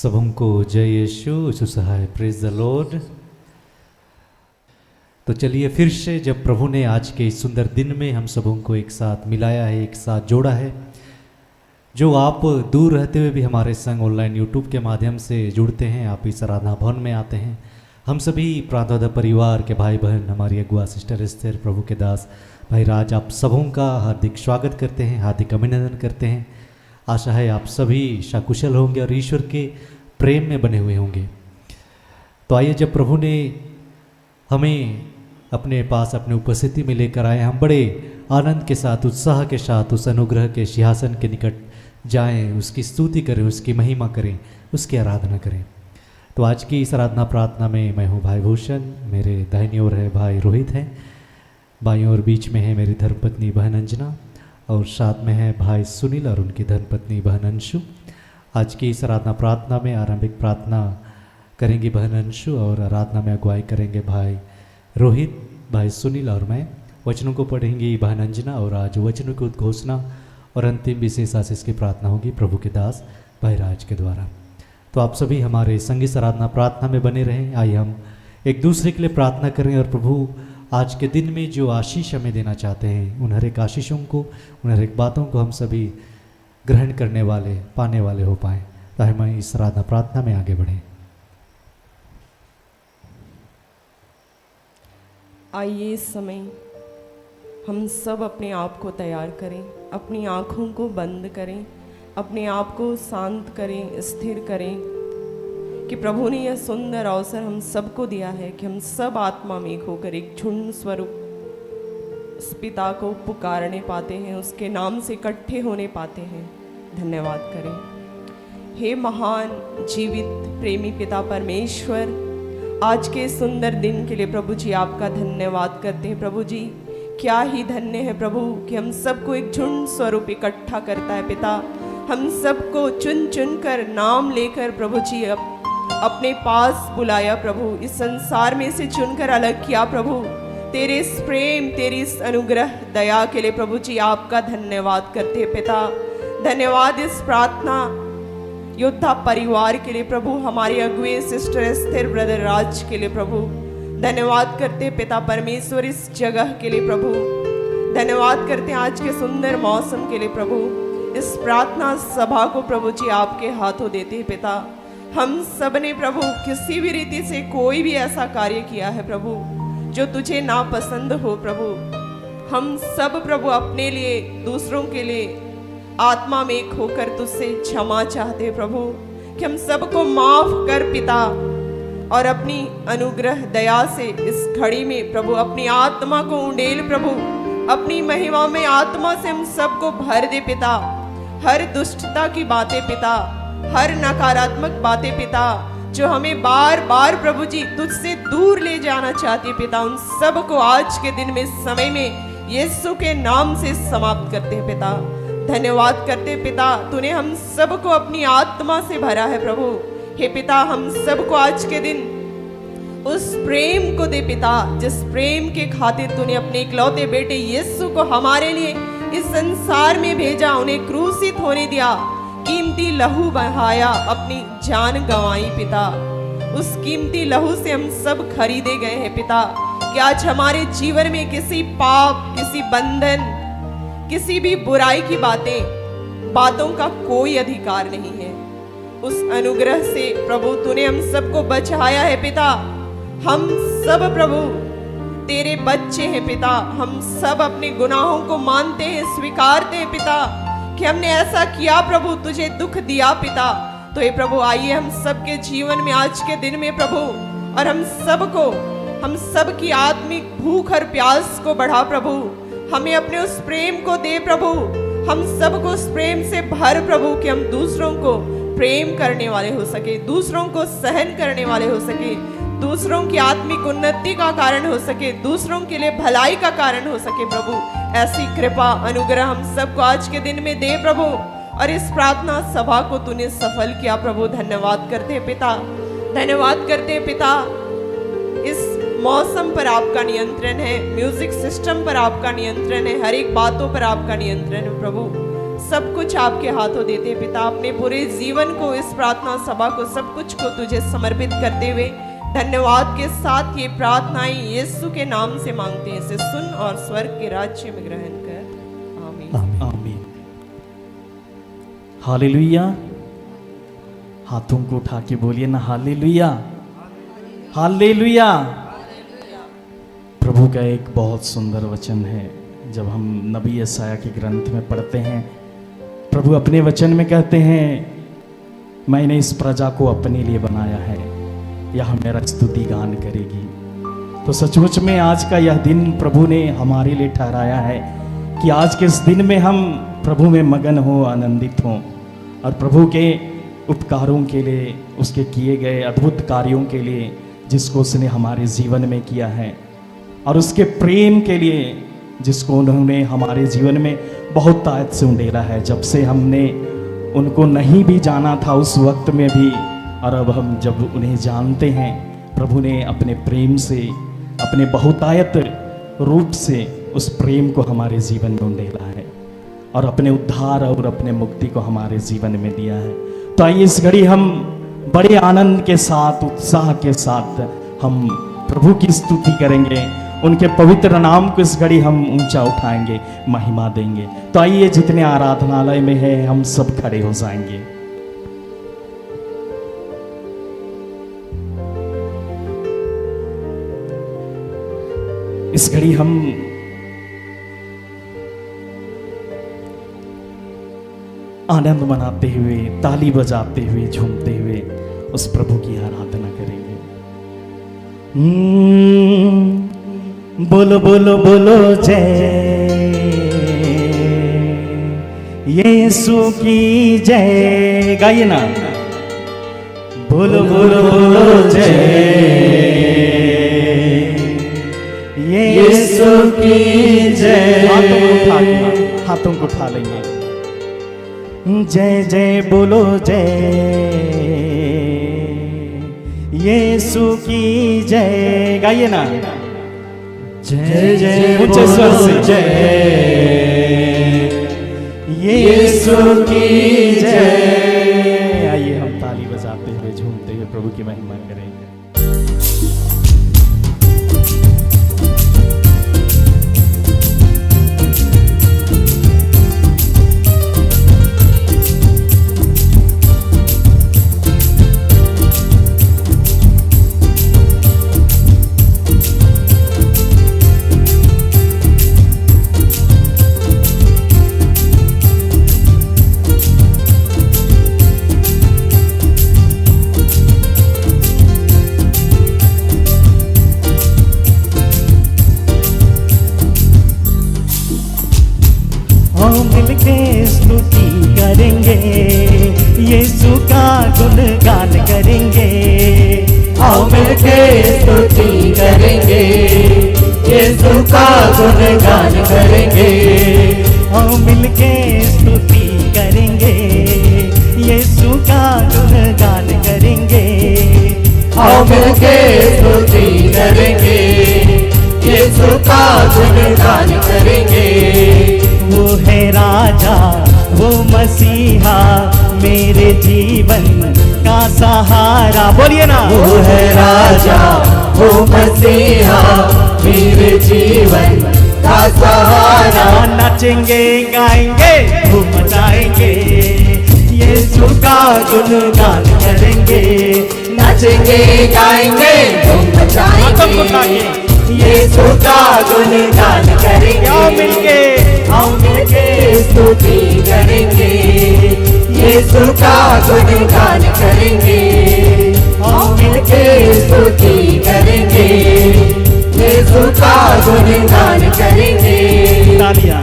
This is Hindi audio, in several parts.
सबको जय यीशु सुसहाय, प्रेज द लॉर्ड। तो चलिए फिर से, जब प्रभु ने आज के इस सुंदर दिन में हम सबों को एक साथ मिलाया है, एक साथ जोड़ा है, जो आप दूर रहते हुए भी हमारे संग ऑनलाइन यूट्यूब के माध्यम से जुड़ते हैं, आप इस आराधना भवन में आते हैं, हम सभी प्रार्थना परिवार के भाई बहन, हमारी अगुआ सिस्टर एस्तर, प्रभु के दास भाई राज, आप सबों का हार्दिक स्वागत करते हैं, हार्दिक अभिनंदन करते हैं। आशा है आप सभी सकुशल होंगे और ईश्वर के प्रेम में बने हुए होंगे। तो आइए, जब प्रभु ने हमें अपने पास अपनी उपस्थिति में लेकर आए, हम बड़े आनंद के साथ, उत्साह के साथ उस अनुग्रह के सिंहासन के निकट जाएं, उसकी स्तुति करें, उसकी महिमा करें, उसकी आराधना करें। तो आज की इस आराधना प्रार्थना में मैं हूँ भाई भूषण, मेरे दाहिनी ओर है भाई रोहित हैं, बाईं ओर बीच में है मेरी धर्मपत्नी बहन अंजना, और साथ में है भाई सुनील और उनकी धर्मपत्नी बहन अंशु। आज की इस आराधना प्रार्थना में आरंभिक प्रार्थना करेंगी बहन अंशु, और आराधना में अगुवाई करेंगे भाई रोहित, भाई सुनील और मैं। वचनों को पढ़ेंगी बहन अंजना, और आज वचनों की उद्घोषणा और अंतिम विशेष आशीष की प्रार्थना होगी प्रभु के दास भाई राज के द्वारा। तो आप सभी हमारे संग इस आराधना प्रार्थना में बने रहें। आइए हम एक दूसरे के लिए प्रार्थना करें, और प्रभु आज के दिन में जो आशीष हमें देना चाहते हैं, उन हर एक आशीषों को, उन हर एक बातों को हम सभी ग्रहण करने वाले, पाने वाले हो पाएँ। तो हम इस आराधना प्रार्थना में आगे बढ़ें। आइए इस समय हम सब अपने आप को तैयार करें, अपनी आँखों को बंद करें, अपने आप को शांत करें, स्थिर करें कि प्रभु ने यह सुंदर अवसर हम सबको दिया है कि हम सब आत्मा में एक होकर एक झुंड स्वरूप उस पिता को पुकारने पाते हैं, उसके नाम से इकट्ठे होने पाते हैं। धन्यवाद करें। हे महान जीवित प्रेमी पिता परमेश्वर, आज के सुंदर दिन के लिए प्रभु जी आपका धन्यवाद करते हैं। प्रभु जी, क्या ही धन्य है प्रभु कि हम सबको एक झुंड स्वरूप इकट्ठा करता है पिता। हम सबको चुन चुन कर, नाम लेकर प्रभु जी अपने पास बुलाया प्रभु, इस संसार में से चुनकर अलग किया प्रभु। तेरे इस प्रेम, तेरी इस अनुग्रह दया के लिए प्रभु जी आपका धन्यवाद करते हैं पिता। धन्यवाद इस प्रार्थना योद्धा परिवार के लिए प्रभु, हमारे अगुए सिस्टर एस्तर, ब्रदर राज के लिए प्रभु धन्यवाद करते पिता परमेश्वर, इस जगह के लिए प्रभु धन्यवाद करते हैं, आज के सुंदर मौसम के लिए प्रभु। इस प्रार्थना सभा को प्रभु जी आपके हाथों देते हैं पिता। हम सब ने प्रभु किसी भी रीति से कोई भी ऐसा कार्य किया है प्रभु जो तुझे नापसंद हो प्रभु, हम सब प्रभु अपने लिए, दूसरों के लिए आत्मा में एक होकर तुझसे क्षमा चाहते प्रभु कि हम सबको माफ कर पिता, और अपनी अनुग्रह दया से इस घड़ी में प्रभु अपनी आत्मा को उंडेल प्रभु, अपनी महिमा में आत्मा से हम सबको भर दे पिता। हर दुष्टता की बातें पिता, हर नकारात्मक बातें पिता जो हमें बार बार प्रभु जी तुझसे दूर ले जाना चाहती पिता, उन सब को आज के दिन में, समय में यीशु के नाम से समाप्त करते हैं पिता। धन्यवाद करते पिता, तूने हम सबको अपनी आत्मा से भरा है प्रभु। हे पिता, हम सबको आज के दिन उस प्रेम को दे पिता, जिस प्रेम के खातिर तूने अपने इकलौते बेटे यीशु को हमारे लिए इस संसार में भेजा, उन्हें क्रूसित होने दिया, कीमती लहू बहाया, अपनी जान गंवाई पिता। उस कीमती लहू से हम सब खरीदे गए हैं पिता, कि आज हमारे जीवन में किसी पाप, किसी बंधन, किसी भी बुराई की बातों का कोई अधिकार नहीं है। उस अनुग्रह से प्रभु तूने हम सबको बचाया है पिता। हम सब प्रभु तेरे बच्चे हैं पिता, हम सब अपने गुनाहों को मानते हैं, स्वीकारते हैं पिता कि हमने ऐसा किया प्रभु, तुझे दुख दिया पिता। तो ये प्रभु आइए हम सबके जीवन में आज के दिन में प्रभु, और हम सब की आत्मिक भूख और प्यास को बढ़ा प्रभु, हमें अपने उस प्रेम को दे प्रभु, हम सबको उस प्रेम से भर प्रभु, कि हम दूसरों को प्रेम करने वाले हो सके, दूसरों को सहन करने वाले हो सके, दूसरों की आत्मिक उन्नति का कारण हो सके, दूसरों के लिए भलाई का कारण हो सके प्रभु। ऐसी कृपा अनुग्रह हम सबको आज के दिन में दे प्रभु, और इस प्रार्थना सभा को तूने सफल किया प्रभु। धन्यवाद करते हैं पिता, धन्यवाद करते हैं पिता। इस मौसम पर आपका नियंत्रण है, म्यूजिक सिस्टम पर आपका नियंत्रण है, हर एक बातों पर आपका नियंत्रण है प्रभु। सब कुछ आपके हाथों देते हैं पिता। अपने पूरे जीवन को, इस प्रार्थना सभा को, सब कुछ को तुझे समर्पित करते हुए धन्यवाद के साथ ये प्रार्थनाएं यीशु के नाम से मांगते हैं। इसे सुन और स्वर्ग के राज्य में ग्रहण कर। आमीन। आमीन। हालेलुया। हाथों को उठा के बोलिए ना, हालेलुया, हालेलुया। प्रभु का एक बहुत सुंदर वचन है, जब हम नबी यशायाह के ग्रंथ में पढ़ते हैं, प्रभु अपने वचन में कहते हैं, मैंने इस प्रजा को अपने लिए बनाया है, यह मेरा स्तुति गान करेगी। तो सचमुच में आज का यह दिन प्रभु ने हमारे लिए ठहराया है कि आज के इस दिन में हम प्रभु में मगन हो, आनंदित हों और प्रभु के उपकारों के लिए, उसके किए गए अद्भुत कार्यों के लिए जिसको उसने हमारे जीवन में किया है, और उसके प्रेम के लिए जिसको उन्होंने हमारे जीवन में बहुत तायत से उंडेला है। जब से हमने उनको नहीं भी जाना था उस वक्त में भी, और अब हम जब उन्हें जानते हैं, प्रभु ने अपने प्रेम से, अपने बहुतायत रूप से उस प्रेम को हमारे जीवन में उंडेला है और अपने उद्धार और अपने मुक्ति को हमारे जीवन में दिया है। तो आइए इस घड़ी हम बड़े आनंद के साथ, उत्साह के साथ हम प्रभु की स्तुति करेंगे, उनके पवित्र नाम को इस घड़ी हम ऊंचा उठाएंगे, महिमा देंगे। तो आइए जितने आराधनालय में हैं हम सब खड़े हो जाएंगे। इस घड़ी हम आनंद मनाते हुए, ताली बजाते हुए, झूमते हुए उस प्रभु की आराधना करेंगे। बोलो बोलो बोलो जय यीशु की जय। गाइए ना, बोलो बोलो बोलो जय यीशु की जय। हाथों को उठा लेंगे। जय जय बोलो जय यीशु की जय। गाइए ना, जय जय ऊंचे स्वर से जय यीशु की जय। आइए हम ताली बजाते हुए, झूमते हुए प्रभु की महिमा करेंगे। यीशु का गुणगान करेंगे, आओ मिलके स्तुति करेंगे, यीशु का गुणगान करेंगे। आओ मिलके स्तुति करेंगे, यीशु का गुणगान करेंगे। आओ मिलके स्तुति करेंगे, यीशु का गुणगान करेंगे। वो है राजा, वो मसीहा, मेरे जीवन का सहारा। बोलिए ना, वो है राजा, वो मसीहा, मेरे जीवन का सहारा। नाचेंगे गाएंगे धूम मचाएंगे, यीशु का गुणगान करेंगे। नाचेंगे गाएंगे धूम मचाएंगे, यीशु का गुणगान करेंगे। आओ मिलके स्तुति करेंगे, यीशु का गुणगान करेंगे। आओ मिलके स्तुति करेंगे, यीशु का गुणगान करेंगे। तालियां।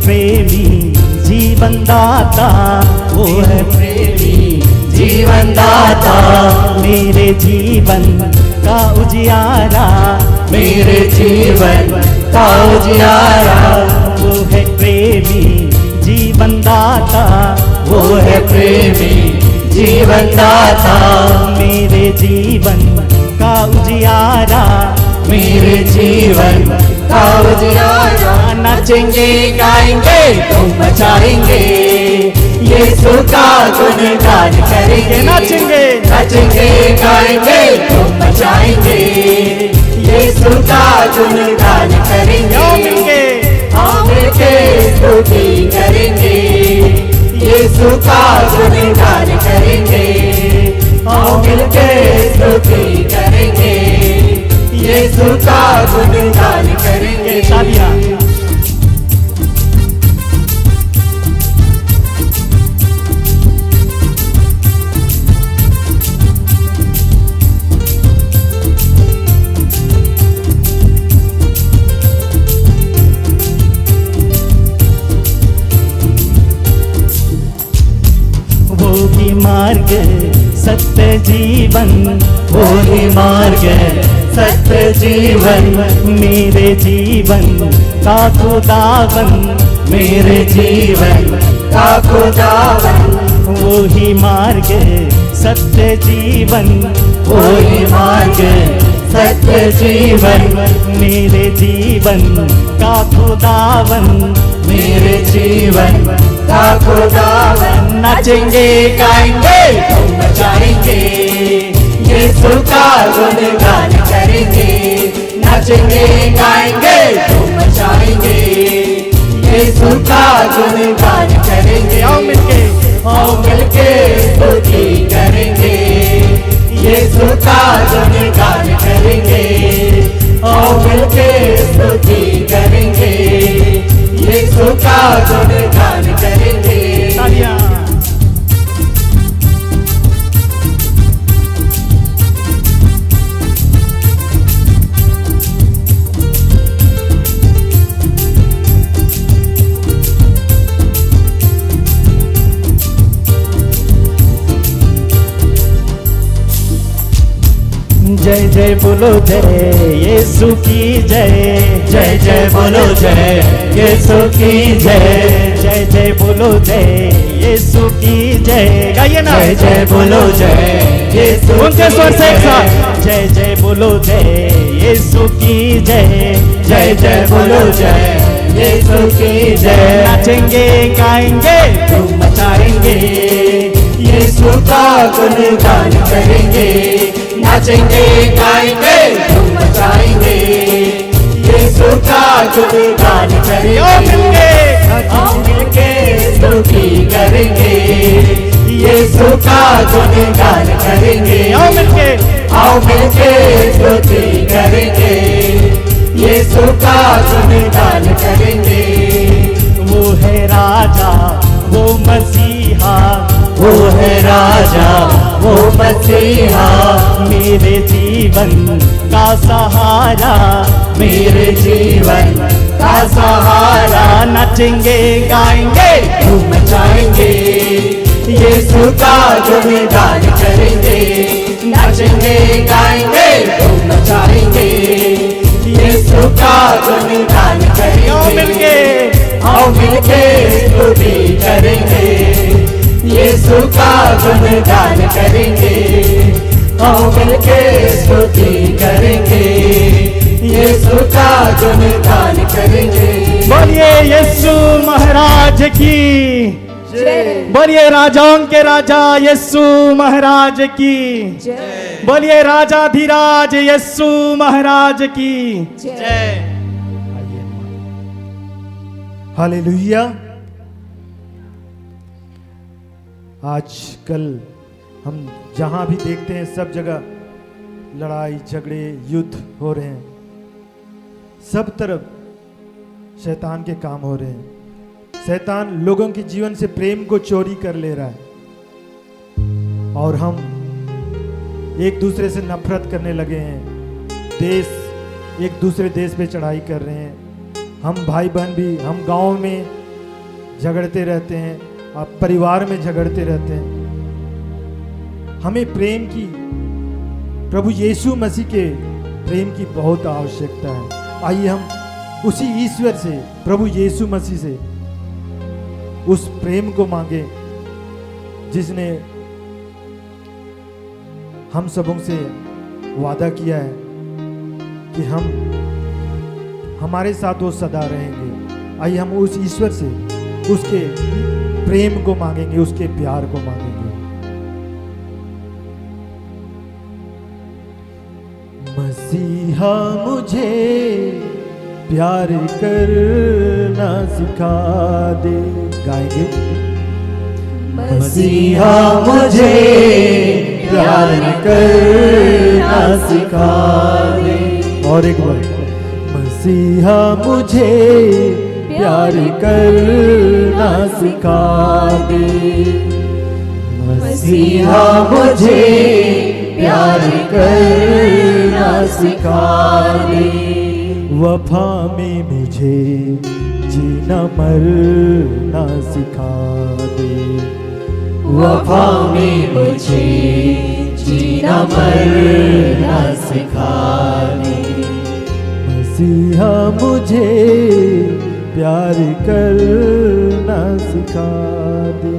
प्रेमी जीवन दाता, वो है प्रेमी जीवन दाता, मेरे जीवन का उजियारा, मेरे जीवन का उजियारा। वो है प्रेमी जीवन दाता, वो है प्रेमी जीवन दाता। मेरे जीवन का उजियारा, मेरे जीवन का उजियारा। नाचेंगे गाएंगे धूम मचाएंगे, यीशु का गुणगान करेंगे। नाचेंगे नाचेंगे गाएंगे धूम मचाएंगे, यीशु का गुणगान करेंगे। आओ मिलके, आओ मिलके स्तुति करेंगे, यीशु का गुणगान करेंगे। आओ मिलके स्तुति करेंगे, यीशु का गुणगान करेंगे। तालियां। वो ही मार्ग सत्य जीवन, वो ही मार्ग सत्य जीवन। मेरे जीवन का खुदावन, मेरे जीवन का खुदावन। वो ही मार्ग सत्य जीवन, वो ही मार्ग सत्य जीवन। मेरे जीवन का खुदावन, मेरे जीवन का खुदावन। नाचेंगे गाएंगे धूम मचाएंगे, यीशु का गुणगान करेंगे। नाचेंगे गाएंगे धूम मचाएंगे, यीशु का गुणगान करेंगे। आओ मिलके, आओ मिलके स्तुति करेंगे, यीशु का गुणगान करेंगे। आओ मिलके स्तुति करेंगे, यीशु का गुणगान करेंगे। तालियां। जय जय बोलो जय यीशु की जय, जय जय बोलो जय यीशु की जय। जय जय बोलो जय यीशु की जय। गाइए ना, जय जय बोलो जय यीशु ऊंचे स्वर से एक की साथ। जय जय बोलो जय यीशु की जय, जय जय बोलो जय यीशु की जय। नाचेंगे गाएंगे धूम मचाएंगे, यीशु का गुणगान करेंगे। नाचेंगे गाएंगे धूम मचाएंगे, यीशु का गुणगान आओ करेंगे। मिलके, आओ मिलके स्तुति करेंगे, यीशु का गुणगान करेंगे। आओ मिलके, आओ मिलके स्तुति करेंगे, यीशु का गुणगान करेंगे। वो है राजा वो मसीहा, वो है राजा वो मसीहा। मेरे जीवन का सहारा, मेरे जीवन का सहारा। नाचेंगे गाएंगे धूम मचाएंगे, यीशु का गुणगान करेंगे। नाचेंगे गाएंगे धूम मचाएंगे, यीशु का गुणगान आओ करेंगे। मिलके, आओ मिलके स्तुति करेंगे, यीशु का गुणगान करेंगे। आओ मिलके स्तुति करेंगे, यीशु का गुणगान करेंगे। बोलिए यीशु महाराज की, बोलिए राजाओं के राजा यीशु महाराज की, बोलिए राजाधिराज यीशु महाराज की जय। हालेलुया। आजकल हम जहां भी देखते हैं सब जगह लड़ाई झगड़े युद्ध हो रहे हैं, सब तरफ शैतान के काम हो रहे हैं। शैतान लोगों के जीवन से प्रेम को चोरी कर ले रहा है और हम एक दूसरे से नफरत करने लगे हैं। देश एक दूसरे देश पे चढ़ाई कर रहे हैं। हम भाई बहन भी, हम गांव में झगड़ते रहते हैं, आप परिवार में झगड़ते रहते हैं। हमें प्रेम की प्रभु यीशु मसीह के प्रेम की बहुत आवश्यकता है। आइए हम उसी ईश्वर से, प्रभु यीशु मसीह से उस प्रेम को मांगे जिसने हम सबों से वादा किया है कि हमारे साथ वो सदा रहेंगे। आइए हम उस ईश्वर से उसके प्रेम को मांगेंगे, उसके प्यार को मांगेंगे। मसीहा मुझे प्यार करना सिखा दे। गाएंगे। मसीहा मुझे प्यार करना सिखा दे। और एक बार, मसीहा मुझे प्यार करना सिखा दे। मसीहा मुझे प्यार करना सिखा दे। वफा में मुझे जीना मरना सिखा दे। वफा में मुझे जीना मरना सिखा दे। मसीहा मुझे प्यार करना सिखा दे।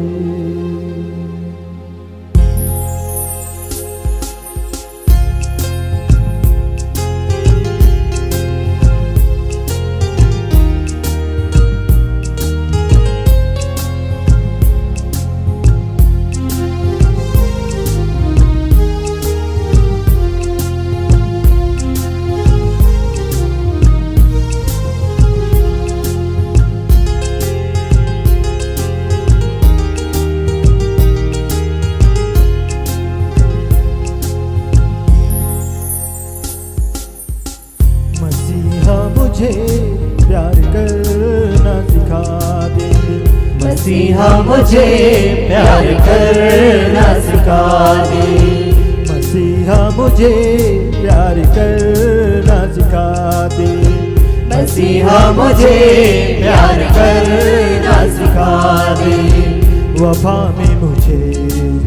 मसीहा मुझे प्यार करना सिखा दे। मसीहा मुझे प्यार करना सिखा दे। मसीहा मुझे प्यार करना सिखा दे। वफा में मुझे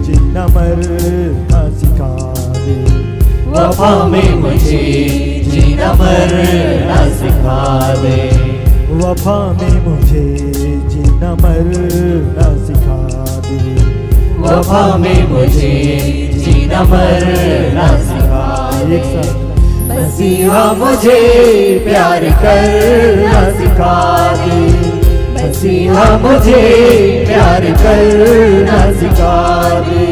जीना मरना सिखा दे। वफा में मुझे जीना मरना सिखा दे। वफा में मुझे जीना मरना सिखा दे। वफा में मुझे जीना मरना सिखा दे। एक साथ। मसीहा मुझे प्यार करना सिखा दे। मसीहा मुझे प्यार करना सिखा दे।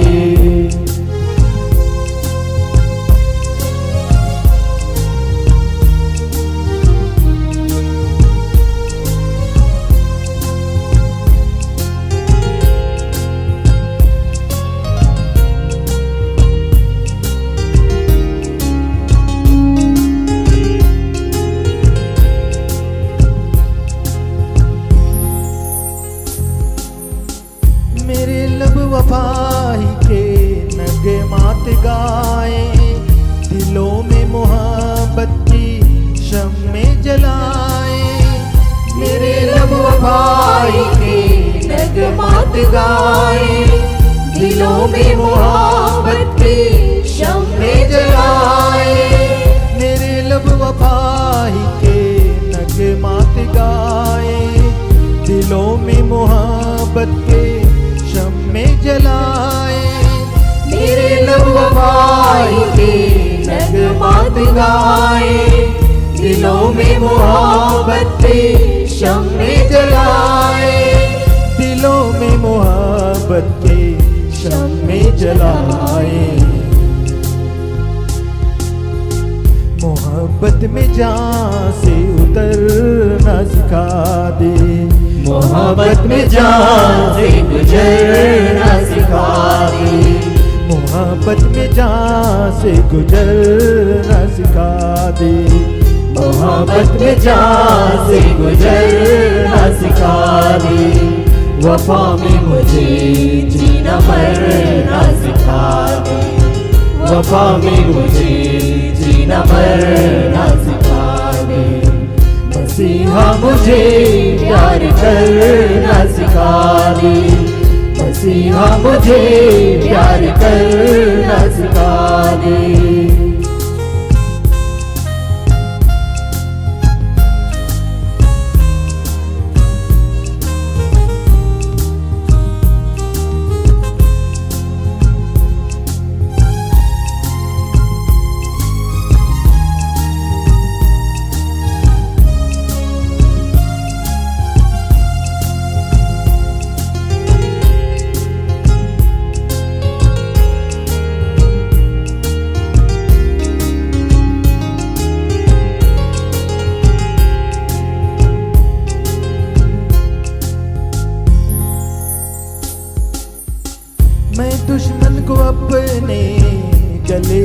वफाई के नगे मात गाए। दिलों में मोहब्बत की शम्में जलाए। मेरे लब वफाई के नगे मात गाए। दिलों में मोहब्बत की शम्में जलाए। मेरे लब वफाई के नगे मात गाए। दिलों में मोहब्बत के शम्में जलाए। मेरे लब वफाई के नगमात गाए। दिलों में मोहब्बत के शम्में जलाए। दिलों में मोहब्बत के शम्में जलाए। मोहब्बत में जान से उतरना सिखा दे। मोहब्बत में जान से गुजरना सिखा दे। मोहब्बत में जान से गुजरना सिखा दे। मोहब्बत में जान से गुजरना सिखा दे। वफा में मुझे जीना मरना सिखा दे। वफा में मुझे जीना मरना सिखा दे। मसीहा मुझे प्यार करना सिखा दे। मसीहा मुझे प्यार करना सिखा दे।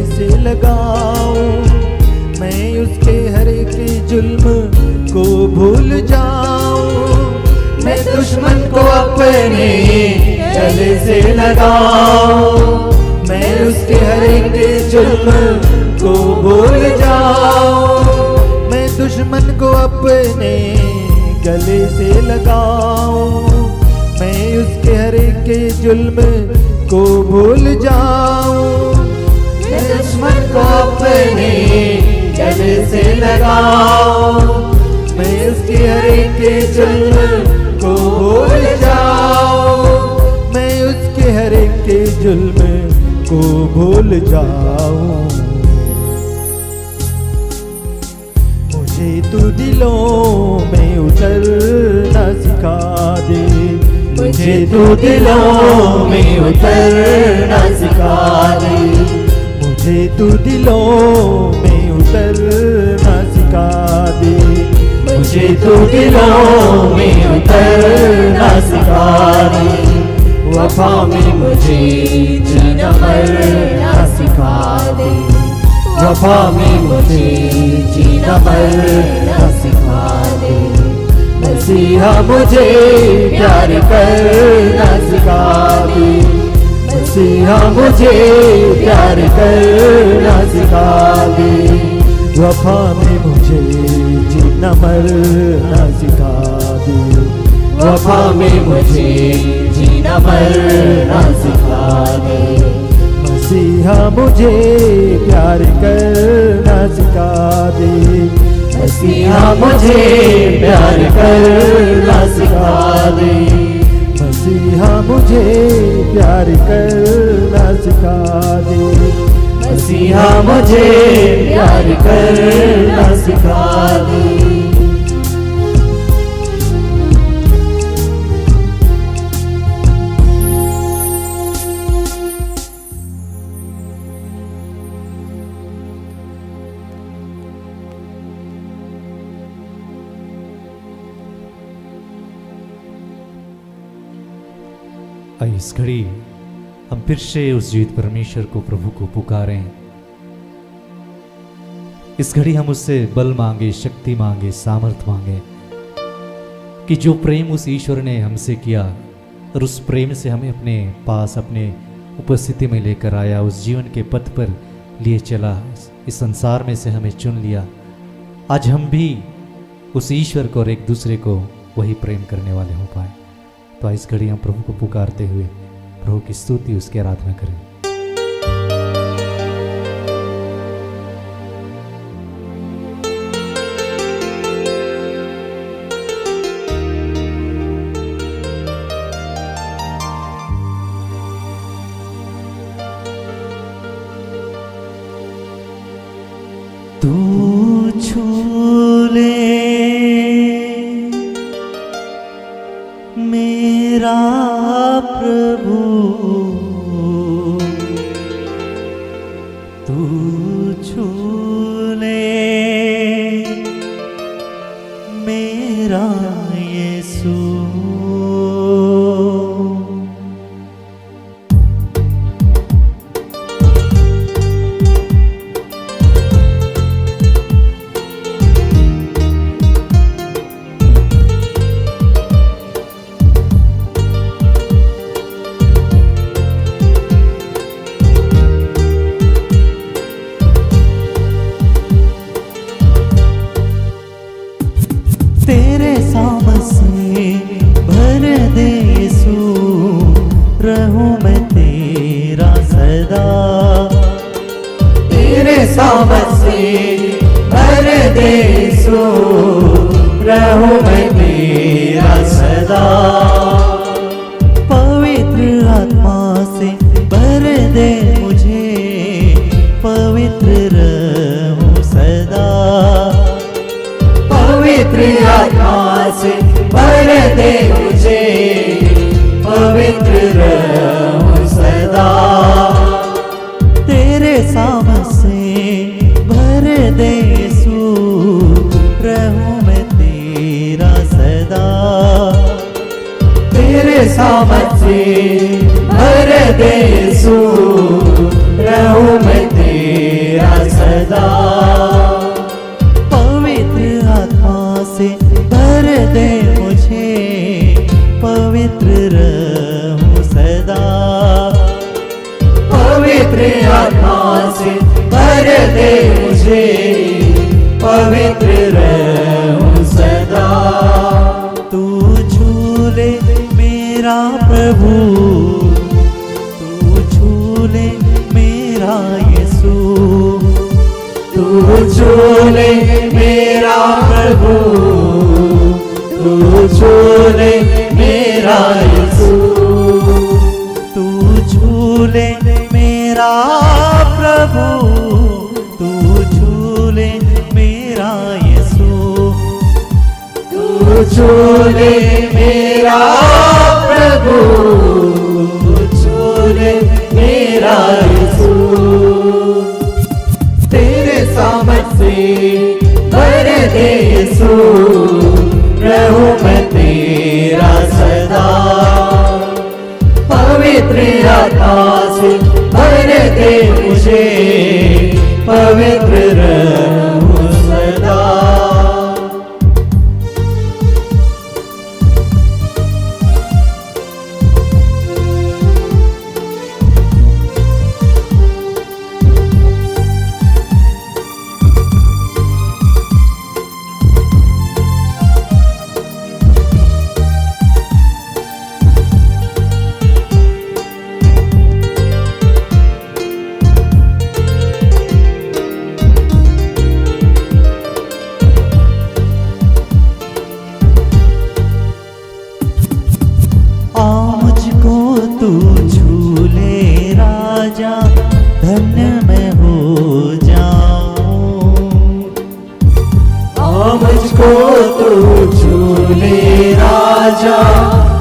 से लगाऊं, मैं उसके हर एक जुल्म को भूल जाऊं। मैं दुश्मन को अपने गले से लगाऊं, मैं उसके हर एक जुल्म को भूल जाऊं। मैं दुश्मन को अपने गले से लगाऊं, मैं उसके हर एक जुल्म को भूल जाऊं। मैं दुश्मन को अपने गले से लगाऊं, मैं उसके हर एक जुल्म को भूल जाऊं। मैं उसके हर एक जुल्म को भूल जाऊं। मुझे तू दिलों में उतरना सिखा दे, मुझे तू दिलों में उतरना सिखा दे, मुझे तू दिलों में उतरना सिखा दे। मुझे तू दिलों में उतरना सिखा दे, वफा में मुझे जीना मरना सिखा दे, वफा में मुझे जीना मरना सिखा दे। मसीहा मुझे प्यार करना सिखा दे, मसीहा मुझे प्यार करना सिखा दे। वफा में मुझे जीना मरना सिखा दे, वफा में मुझे जीना मरना सिखा दे। मसीहा मुझे प्यार करना सिखा दे, मसीहा मुझे प्यार करना सिखा दे, मसीहा मुझे प्यार करना सिखा दे। मसीहा मुझे प्यार करना सिखा दे। आइए इस घड़ी हम फिर से उस जीवित परमेश्वर को, प्रभु को पुकारें। इस घड़ी हम उससे बल मांगे, शक्ति मांगे, सामर्थ मांगे कि जो प्रेम उस ईश्वर ने हमसे किया और उस प्रेम से हमें अपने पास, अपने उपस्थिति में लेकर आया, उस जीवन के पथ पर लिए चला, इस संसार में से हमें चुन लिया। आज हम भी उस ईश्वर को और एक दूसरे को वही प्रेम करने वाले हो पाए। तो इस घड़ी हम प्रभु को पुकारते हुए प्रभु की स्तुति, उसकी आराधना करें। तू छू ले मेरा प्रभु, तू छू ले मेरा यीशु। तेरे सामस से भर दे यीशु, रहूं मैं तेरा सदा। तेरे सामस से भर दे यीशु, रहूं मैं तेरा सदा। पवित्र आत्मा से भर दे मुझे, पवित्र रहूं सदा। पवित्र आत्मा से भर दे मुझे, पवित्र रहूं सदा। तेरे सामस से भर दे यीशु, रहूं मैं तेरा सदा। तेरे सामस से भर दे यीशु, रहूं मैं तेरा सदा। पवित्र आत्मा से भर दे मुझे, पवित्र रहूं सदा। पवित्र आत्मा से भर दे मुझे, पवित्र रहूं सदा। तू झूले मेरा प्रभु, तू झूले मेरा यीशु। तू झूले मेरा प्रभु, तू झूले मेरा यीशु। तू झूले मेरा प्रभु, तू झूले मेरा यीशु। तू झूले मेरा प्रभु, तू झूले मेरा यीशु। तेरे सामर्थ से भर दे यीशु, रहूं मैं तेरा सदा। पवित्र आत्मा से भर दे मुझे, पवित्र रहूं सदा। तू झूले राजा, धन्य मैं हो जाऊं। मुझको तू झूले राजा,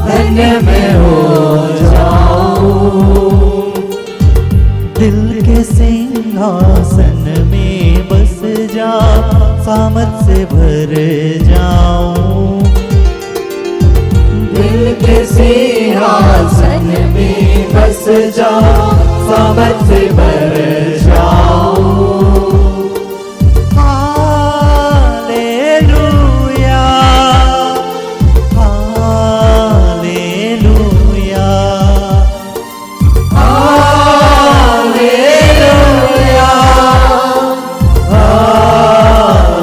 धन्य मैं हो जाऊं। दिल के सिंहासन में बस जा, सामर्थ से भर जाऊं। दिल के सिंहासन में बस जा, सामर्थ से भर जाऊं। Hallelujah, hallelujah, hallelujah,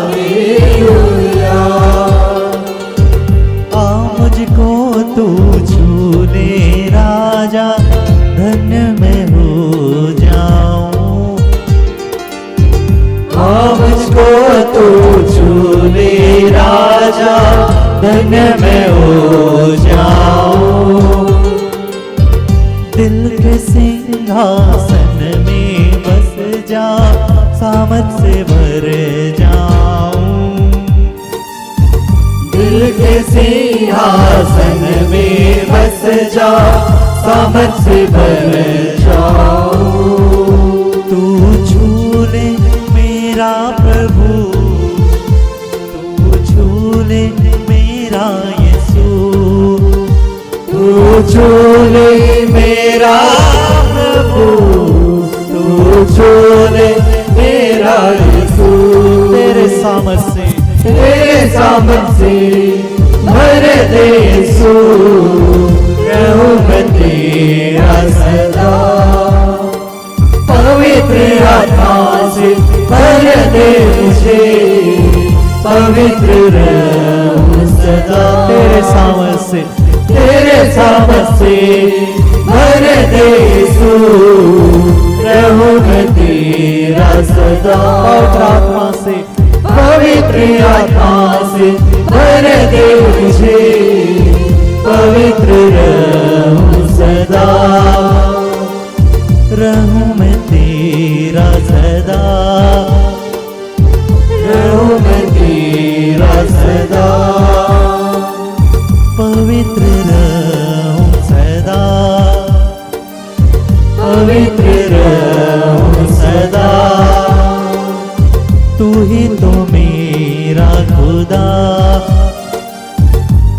hallelujah. मुझको तू झूले राजा, धन्य मैं हो जाऊं। मुझको तू झूले राजा, धन्य मैं हो जाऊं। दिल के सिंहासन में बस जा, सामर्थ से भर जाऊं। दिल के सिंहासन में बस जा, सामर्थ से भर जाऊं। तू झूले मेरा प्रभु, तू झूले मेरा यीशु। तू झूले मेरा प्रभु, तू झूले मेरा यीशु। तेरे सामर्थ से, तेरे सामर्थ से भर दे यीशु, रहूं मैं तेरा सदा। पवित्र आत्मा से भर दे मुझे, पवित्र रहूं सदा। तेरे सामर्थ से, तेरे सामर्थ से भर दे यीशु, रहूं मैं तेरा सदा। पवित्र आत्मा से, पवित्र आत्मा से भर दे मुझे, पवित्र रहूं सदा। रहूं मैं तेरा सदा, रहूं मैं तेरा सदा। पवित्र रहूं सदा, पवित्र रहूं सदा। तू ही तो मेरा खुदा,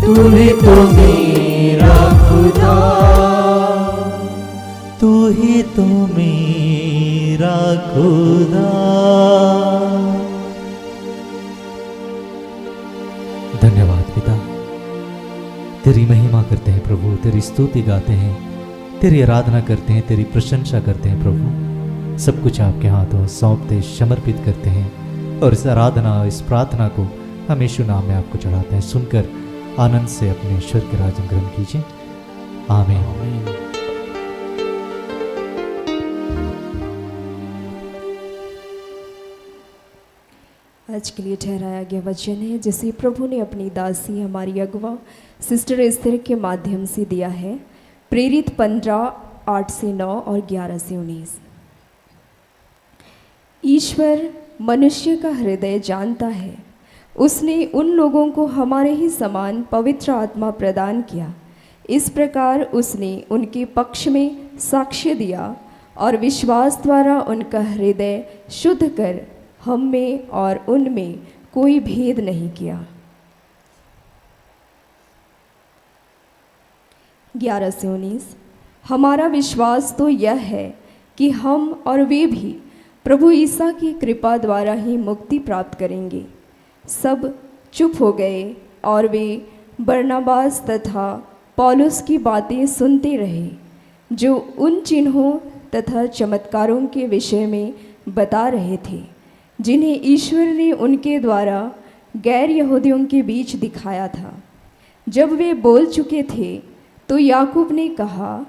तू ही तो मेरा खुदा। तू ही तो मेरा मेरा खुदा। धन्यवाद पिता, तेरी महिमा करते हैं प्रभु, तेरी स्तुति गाते हैं, तेरी आराधना करते हैं, तेरी प्रशंसा करते हैं प्रभु। सब कुछ आपके हाथों सौंपते समर्पित करते हैं और इस आराधना, इस प्रार्थना को हम यीशु नाम में आपको चढ़ाते हैं। सुनकर आनंद से अपने ईश्वर के राज में ग्रहण कीजिए। आमीन। आज के लिए ठहराया गया वचन है जिसे प्रभु ने अपनी दासी हमारी अगवा सिस्टर एस्थर के माध्यम से दिया है। प्रेरित 15:8-9 और 11-19। ईश्वर मनुष्य का हृदय जानता है। उसने उन लोगों को हमारे ही समान पवित्र आत्मा प्रदान किया। इस प्रकार उसने उनके पक्ष में साक्ष्य दिया और विश्वास द्वारा उनका हृदय शुद्ध कर हम में और उनमें कोई भेद नहीं किया। 11-19। हमारा विश्वास तो यह है कि हम और वे भी प्रभु ईसा की कृपा द्वारा ही मुक्ति प्राप्त करेंगे। सब चुप हो गए और वे बरनबास तथा पौलुस की बातें सुनते रहे, जो उन चिन्हों तथा चमत्कारों के विषय में बता रहे थे जिन्हें ईश्वर ने उनके द्वारा गैर यहूदियों के बीच दिखाया था। जब वे बोल चुके थे तो याकूब ने कहा,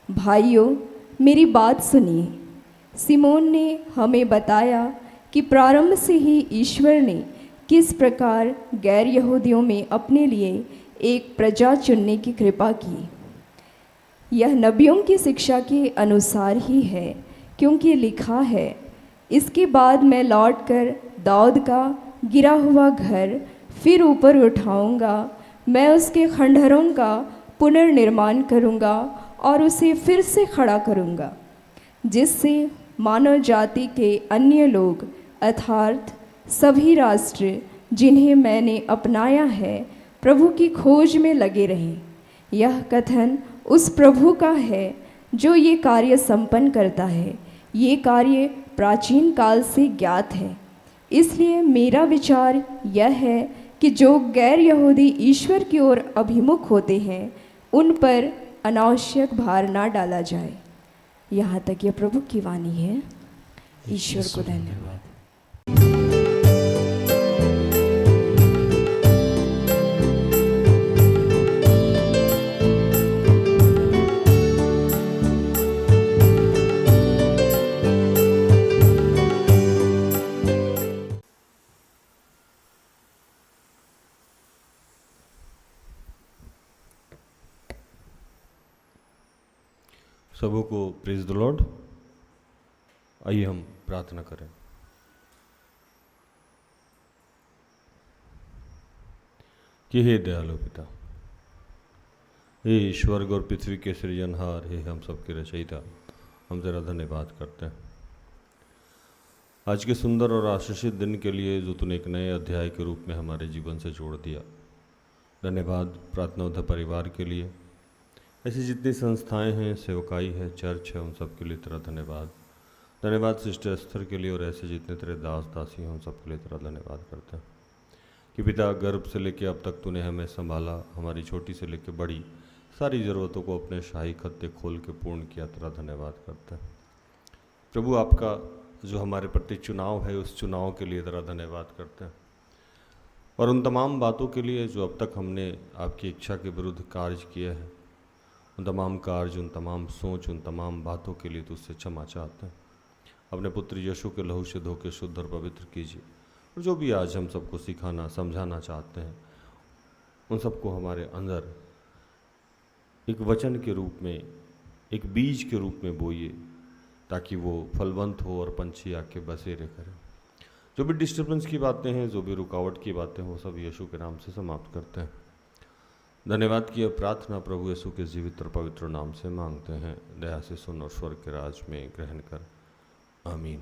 भाइयों मेरी बात सुनिए। सिमोन ने हमें बताया कि प्रारंभ से ही ईश्वर ने किस प्रकार गैर यहूदियों में अपने लिए एक प्रजा चुनने की कृपा की। यह नबियों की शिक्षा के अनुसार ही है, क्योंकि लिखा है, इसके बाद मैं लौटकर दाऊद का गिरा हुआ घर फिर ऊपर उठाऊंगा, मैं उसके खंडहरों का पुनर्निर्माण करूंगा और उसे फिर से खड़ा करूंगा, जिससे मानव जाति के अन्य लोग अर्थात सभी राष्ट्र जिन्हें मैंने अपनाया है प्रभु की खोज में लगे रहें। यह कथन उस प्रभु का है जो ये कार्य संपन्न करता है। ये कार्य प्राचीन काल से ज्ञात है। इसलिए मेरा विचार यह है कि जो गैर यहूदी ईश्वर की ओर अभिमुख होते हैं उन पर अनावश्यक भार ना डाला जाए। यहाँ तक यह प्रभु की वाणी है। ईश्वर को धन्यवाद। सबों को प्रेज द लॉर्ड। आइए हम प्रार्थना करें। कि हे दयालु पिता, हे स्वर्ग और पृथ्वी के सृजनहार, हे हम सबके रचयिता, हम तेरा धन्यवाद करते हैं आज के सुंदर और आशीषित दिन के लिए जो तूने एक नए अध्याय के रूप में हमारे जीवन से जोड़ दिया। धन्यवाद प्रार्थनाउद्ध परिवार के लिए, ऐसी जितनी संस्थाएं हैं, सेवकाई है, चर्च है, उन सब के लिए तेरा धन्यवाद। धन्यवाद सिस्टर एस्थर के लिए और ऐसे जितने तेरे दास दासी हैं उन सब के लिए तेरा धन्यवाद करते हैं कि पिता गर्भ से लेकर अब तक तूने हमें संभाला, हमारी छोटी से लेकर बड़ी सारी ज़रूरतों को अपने शाही खत्ते खोल के पूर्ण किया। तेरा धन्यवाद करते हैं प्रभु। आपका जो हमारे प्रति चुनाव है उस चुनाव के लिए तेरा धन्यवाद करते हैं और उन तमाम बातों के लिए जो अब तक हमने आपकी इच्छा के विरुद्ध कार्य किए हैं, उन तमाम कार्य, उन तमाम सोच, उन तमाम बातों के लिए तुझसे क्षमा चाहते हैं। अपने पुत्र यीशु के लहू से धो के शुद्ध और पवित्र कीजिए और जो भी आज हम सबको सिखाना समझाना चाहते हैं उन सबको हमारे अंदर एक वचन के रूप में, एक बीज के रूप में बोइए, ताकि वो फलवंत हो और पंछी आके बसेरे करें। जो भी डिस्टर्बेंस की बातें हैं, जो भी रुकावट की बातें हैं, वो सब यीशु के नाम से समाप्त करते हैं। धन्यवाद की प्रार्थना प्रभु यीशु के जीवित और पवित्र नाम से मांगते हैं। दया से सुन और स्वर्ग के राज में ग्रहण कर। आमीन।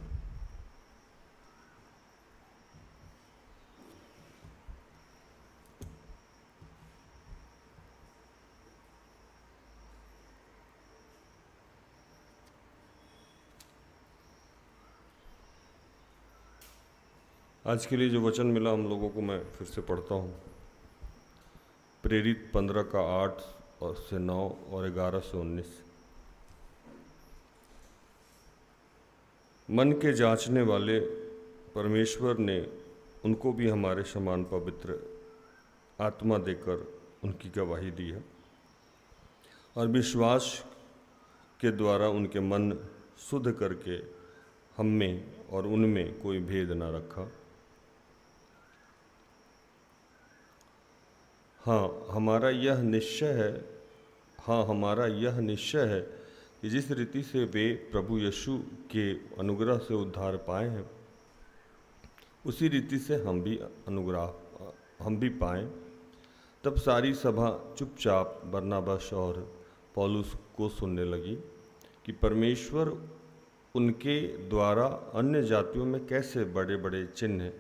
आज के लिए जो वचन मिला हम लोगों को मैं फिर से पढ़ता हूँ। प्रेरित 15 का 8 और से 9 और 11 से 19। मन के जांचने वाले परमेश्वर ने उनको भी हमारे समान पवित्र आत्मा देकर उनकी गवाही दी है और विश्वास के द्वारा उनके मन शुद्ध करके हम में और उनमें कोई भेद न रखा। हमारा यह निश्चय है कि जिस रीति से वे प्रभु यीशु के अनुग्रह से उद्धार पाए हैं, उसी रीति से हम भी पाएं। तब सारी सभा चुपचाप बरनबास और पौलुस को सुनने लगी कि परमेश्वर उनके द्वारा अन्य जातियों में कैसे बड़े बड़े चिन्ह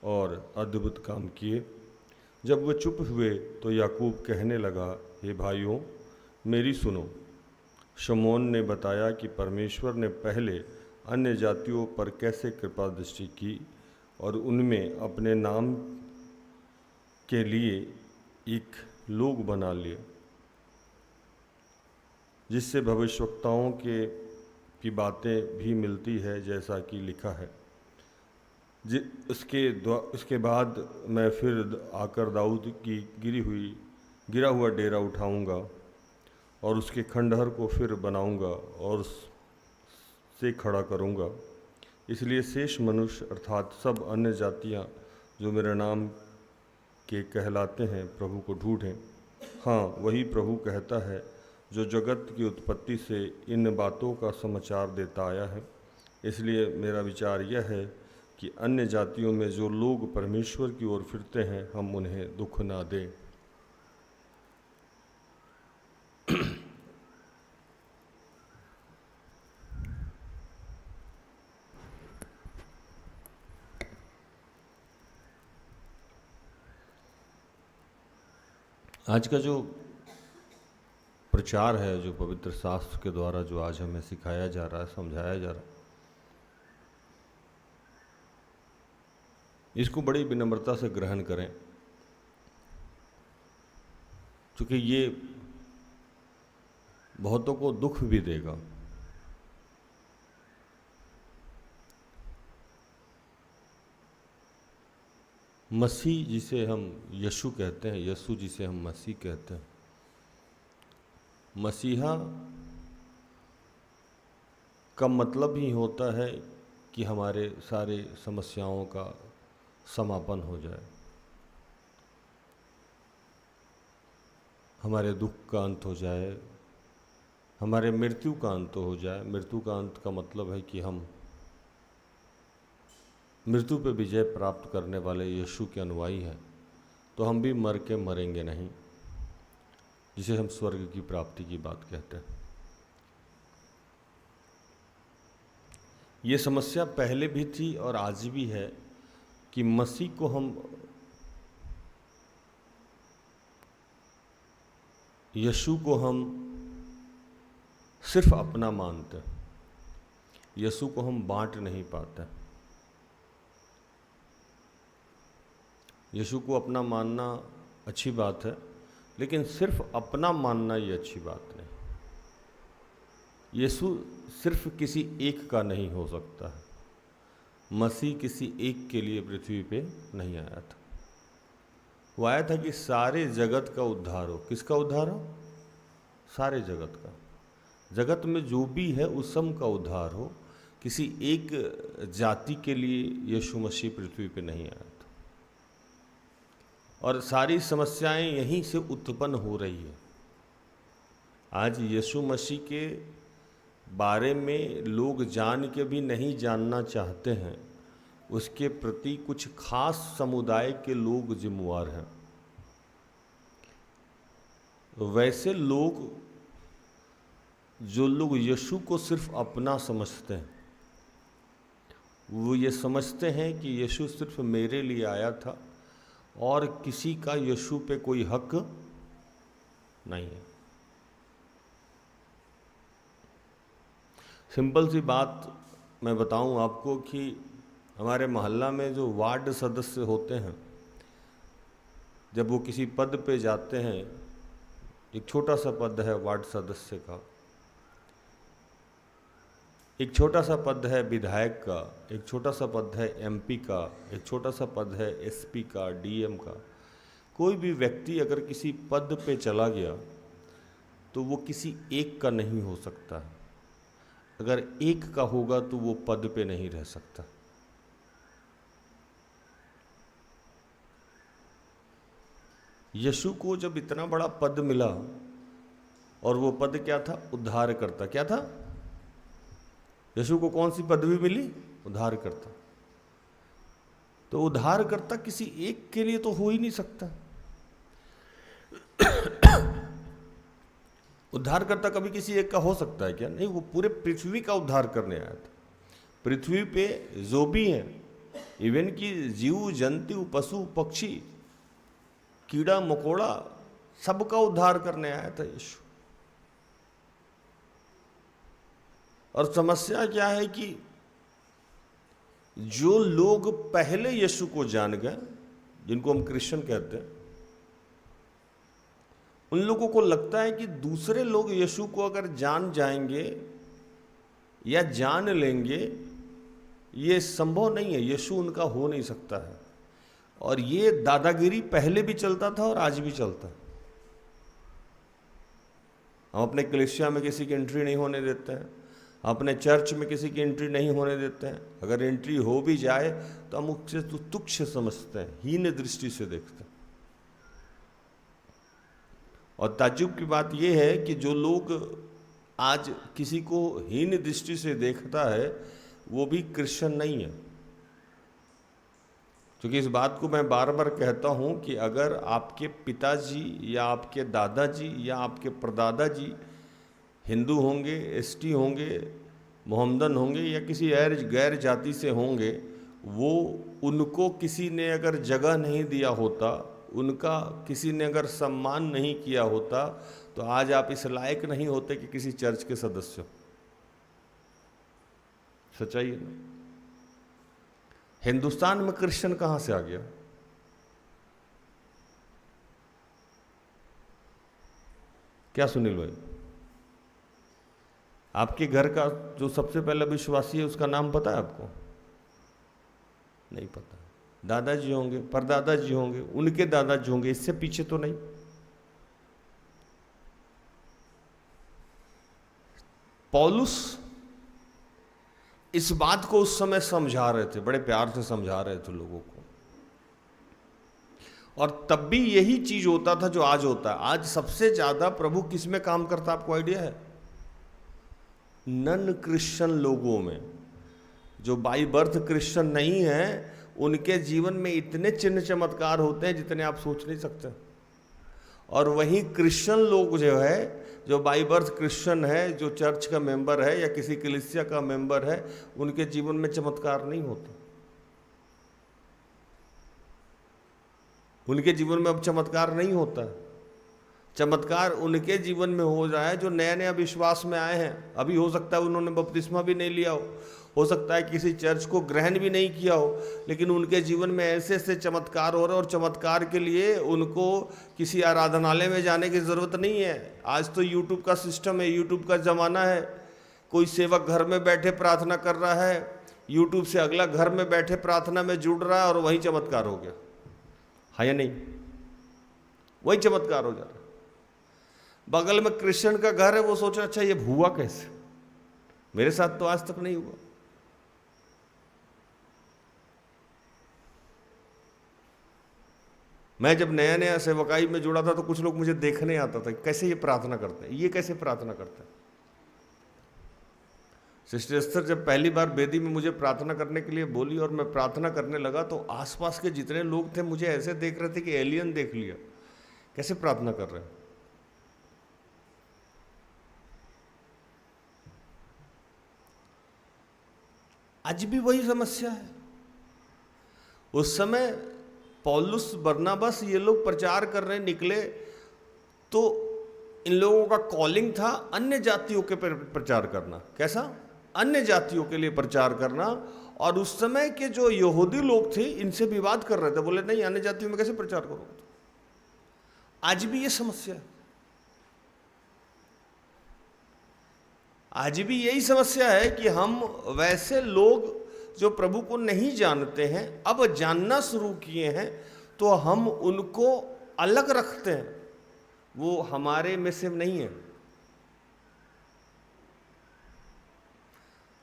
और अद्भुत काम किए। जब वे चुप हुए तो याकूब कहने लगा, हे भाइयों, मेरी सुनो। शमौन ने बताया कि परमेश्वर ने पहले अन्य जातियों पर कैसे कृपा दृष्टि की और उनमें अपने नाम के लिए एक लोग बना लिए, जिससे भविष्यवक्ताओं की बातें भी मिलती है, जैसा कि लिखा है। उसके बाद मैं फिर आकर दाऊद की गिरा हुआ डेरा उठाऊंगा और उसके खंडहर को फिर बनाऊंगा और से खड़ा करूंगा। इसलिए शेष मनुष्य अर्थात सब अन्य जातियां जो मेरे नाम के कहलाते हैं, प्रभु को ढूंढें। वही प्रभु कहता है जो जगत की उत्पत्ति से इन बातों का समाचार देता आया है। इसलिए मेरा विचार यह है कि अन्य जातियों में जो लोग परमेश्वर की ओर फिरते हैं, हम उन्हें दुख ना दें। आज का जो प्रचार है, जो पवित्र शास्त्र के द्वारा जो आज हमें सिखाया जा रहा है, समझाया जा रहा है, इसको बड़ी विनम्रता से ग्रहण करें, क्योंकि ये बहुतों को दुख भी देगा। मसीह जिसे हम यीशु कहते हैं, यीशु जिसे हम मसीह कहते हैं, मसीहा का मतलब ही होता है कि हमारे सारे समस्याओं का समापन हो जाए, हमारे दुख का अंत हो जाए, हमारे मृत्यु का अंत हो जाए। मृत्यु का अंत का मतलब है कि हम मृत्यु पे विजय प्राप्त करने वाले यीशु के अनुयायी हैं, तो हम भी मर के मरेंगे नहीं, जिसे हम स्वर्ग की प्राप्ति की बात कहते हैं। ये समस्या पहले भी थी और आज भी है कि मसीह को हम यीशु को हम सिर्फ अपना मानते हैं, यीशु को हम बांट नहीं पाते। यीशु को अपना मानना अच्छी बात है, लेकिन सिर्फ अपना मानना ये अच्छी बात नहीं। यीशु सिर्फ किसी एक का नहीं हो सकता है। मसीह किसी एक के लिए पृथ्वी पे नहीं आया था। वो आया था कि सारे जगत का उद्धार हो। किसका उद्धार हो? सारे जगत का। जगत में जो भी है उस सब का उद्धार हो। किसी एक जाति के लिए यीशु मसीह पृथ्वी पे नहीं आया था। और सारी समस्याएं यहीं से उत्पन्न हो रही है। आज यीशु मसीह के बारे में लोग जान के भी नहीं जानना चाहते हैं। उसके प्रति कुछ खास समुदाय के लोग जिम्मेवार हैं। वैसे लोग, जो लोग यीशु को सिर्फ अपना समझते हैं, वो ये समझते हैं कि यीशु सिर्फ मेरे लिए आया था और किसी का यीशु पे कोई हक नहीं है। सिंपल सी बात मैं बताऊं आपको कि हमारे मोहल्ला में जो वार्ड सदस्य होते हैं, जब वो किसी पद पे जाते हैं, एक छोटा सा पद है वार्ड सदस्य का, एक छोटा सा पद है विधायक का, एक छोटा सा पद है एमपी का, एक छोटा सा पद है एसपी का, डीएम का। कोई भी व्यक्ति अगर किसी पद पे चला गया तो वो किसी एक का नहीं हो सकता। अगर एक का होगा तो वो पद पे नहीं रह सकता। यीशु को जब इतना बड़ा पद मिला, और वो पद क्या था? उद्धारकर्ता। क्या था? यीशु को कौन सी पदवी मिली? उद्धारकर्ता। तो उद्धारकर्ता किसी एक के लिए तो हो ही नहीं सकता। उद्धारकर्ता कभी किसी एक का हो सकता है क्या? नहीं, वो पूरे पृथ्वी का उद्धार करने आया था। पृथ्वी पे जो भी हैं, इवन कि जीव जंतु, पशु पक्षी, कीड़ा मकोड़ा, सबका उद्धार करने आया था यीशु। और समस्या क्या है कि जो लोग पहले यीशु को जान गए, जिनको हम क्रिश्चियन कहते हैं, उन लोगों को लगता है कि दूसरे लोग यीशु को अगर जान जाएंगे या जान लेंगे, ये संभव नहीं है, यीशु उनका हो नहीं सकता है। और ये दादागिरी पहले भी चलता था और आज भी चलता है। हम अपने कलीसिया में किसी की एंट्री नहीं होने देते हैं, अपने चर्च में किसी की एंट्री नहीं होने देते हैं। अगर एंट्री हो भी जाए तो हम उससे तुच्छ समझते हैं, हीन दृष्टि से देखते हैं। और ताज्जुब की बात यह है कि जो लोग आज किसी को हीन दृष्टि से देखता है, वो भी क्रिश्चियन नहीं है। क्योंकि इस बात को मैं बार बार कहता हूं कि अगर आपके पिताजी या आपके दादाजी या आपके परदादा जी हिंदू होंगे, एसटी होंगे, मोहम्मदन होंगे या किसी गैर जाति से होंगे, वो उनको किसी ने अगर जगह नहीं दिया होता, उनका किसी ने अगर सम्मान नहीं किया होता, तो आज आप इस लायक नहीं होते कि किसी चर्च के सदस्य हो। सच्चाई है ना? हिंदुस्तान में क्रिश्चियन कहां से आ गया? क्या सुनील भाई, आपके घर का जो सबसे पहला विश्वासी है उसका नाम पता है आपको? नहीं पता। दादाजी होंगे, परदादाजी होंगे, उनके दादाजी होंगे, इससे पीछे तो नहीं। पौलुस इस बात को उस समय समझा रहे थे, बड़े प्यार से समझा रहे थे लोगों को। और तब भी यही चीज होता था जो आज होता है। आज सबसे ज्यादा प्रभु किस में काम करता है, आपको आइडिया है? नन क्रिश्चियन लोगों में। जो बाई बर्थ क्रिश्चियन नहीं है, उनके जीवन में इतने चिन्ह चमत्कार होते हैं जितने आप सोच नहीं सकते। और वहीं क्रिश्चियन लोग जो है, जो बाई बर्थ क्रिश्चियन है, जो चर्च का मेंबर है या किसी कलीसिया का मेंबर है, उनके जीवन में चमत्कार नहीं होता। उनके जीवन में अब चमत्कार नहीं होता। चमत्कार उनके जीवन में हो रहा है जो नया नया विश्वास में आए हैं। अभी हो सकता है उन्होंने बपतिस्मा भी नहीं लिया हो सकता है किसी चर्च को ग्रहण भी नहीं किया हो, लेकिन उनके जीवन में ऐसे ऐसे चमत्कार हो रहे हैं। और चमत्कार के लिए उनको किसी आराधनालय में जाने की ज़रूरत नहीं है। आज तो यूट्यूब का सिस्टम है, यूट्यूब का ज़माना है। कोई सेवक घर में बैठे प्रार्थना कर रहा है, यूट्यूब से अगला घर में बैठे प्रार्थना में जुड़ रहा है और वही चमत्कार हो गया। है या नहीं? वही चमत्कार हो जा रहा है। बगल में क्रिश्चियन का घर है, वो सोच रहा अच्छा ये हुआ कैसे, मेरे साथ तो आज तक नहीं हुआ। मैं जब नया नया सेवकाई में जुड़ा था तो कुछ लोग मुझे देखने आता था कैसे ये प्रार्थना करते हैं, ये कैसे प्रार्थना करते हैं। सिस्टर एस्थर जब पहली बार वेदी में मुझे प्रार्थना करने के लिए बोली और मैं प्रार्थना करने लगा, तो आसपास के जितने लोग थे मुझे ऐसे देख रहे थे कि एलियन देख लिया, कैसे प्रार्थना कर रहे हैं। आज भी वही समस्या है। उस समय पौलुस, बरनबास, ये लोग प्रचार करने निकले तो इन लोगों का कॉलिंग था अन्य जातियों के प्रचार करना। कैसा? अन्य जातियों के लिए प्रचार करना और उस समय के जो यहूदी लोग थे इनसे विवाद कर रहे थे, बोले नहीं अन्य जातियों में कैसे प्रचार करोगे। आज भी ये समस्या है, आज भी यही समस्या है कि हम वैसे लोग जो प्रभु को नहीं जानते हैं अब जानना शुरू किए हैं तो हम उनको अलग रखते हैं, वो हमारे में से नहीं है।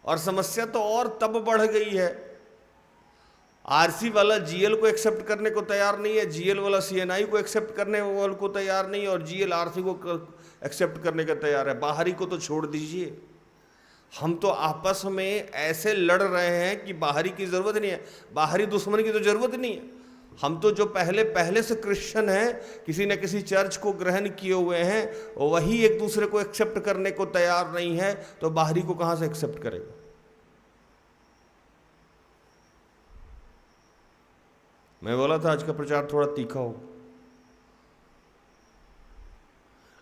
और समस्या तो और तब बढ़ गई है, आरसी वाला जीएल को एक्सेप्ट करने को तैयार नहीं है, जीएल वाला सीएनआई को एक्सेप्ट करने वाले को तैयार नहीं है, और जीएल आरसी को एक्सेप्ट करने का तैयार है। बाहरी को तो छोड़ दीजिए, हम तो आपस में ऐसे लड़ रहे हैं कि बाहरी की ज़रूरत नहीं है, बाहरी दुश्मन की तो ज़रूरत नहीं है। हम तो जो पहले से क्रिश्चियन हैं, किसी न किसी चर्च को ग्रहण किए हुए हैं, वही एक दूसरे को एक्सेप्ट करने को तैयार नहीं है, तो बाहरी को कहाँ से एक्सेप्ट करेगा। मैं बोला था आज का प्रचार थोड़ा तीखा हो।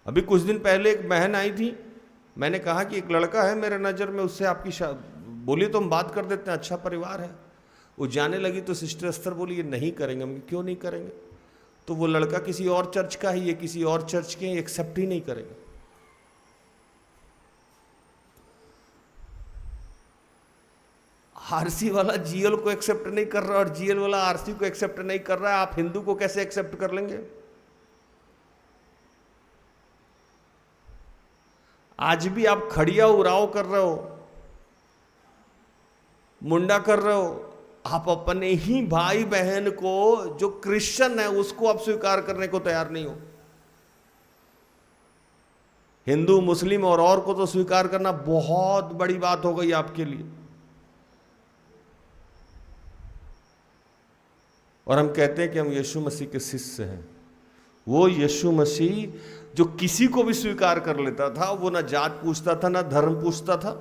अभी कुछ दिन पहले एक बहन आई थी, मैंने कहा कि एक लड़का है मेरे नज़र में, उससे आपकी बोली तो हम बात कर देते हैं, अच्छा परिवार है। वो जाने लगी तो सिस्टर अस्तर बोली ये नहीं करेंगे। हम क्यों नहीं करेंगे, तो वो लड़का किसी और चर्च का ही, ये किसी और चर्च के एक्सेप्ट ही नहीं करेंगे। आरसी वाला जीएल को एक्सेप्ट नहीं कर रहा और जीएल वाला आरसी को एक्सेप्ट नहीं कर रहा है, आप हिंदू को कैसे एक्सेप्ट कर लेंगे। आज भी आप खड़िया उराव कर रहे हो, मुंडा कर रहे हो, आप अपने ही भाई बहन को जो क्रिश्चियन है उसको आप स्वीकार करने को तैयार नहीं हो। हिंदू मुस्लिम और को तो स्वीकार करना बहुत बड़ी बात हो गई आपके लिए। और हम कहते हैं कि हम यीशु मसीह के शिष्य हैं। वो यीशु मसीह जो किसी को भी स्वीकार कर लेता था, वो ना जात पूछता था ना धर्म पूछता था,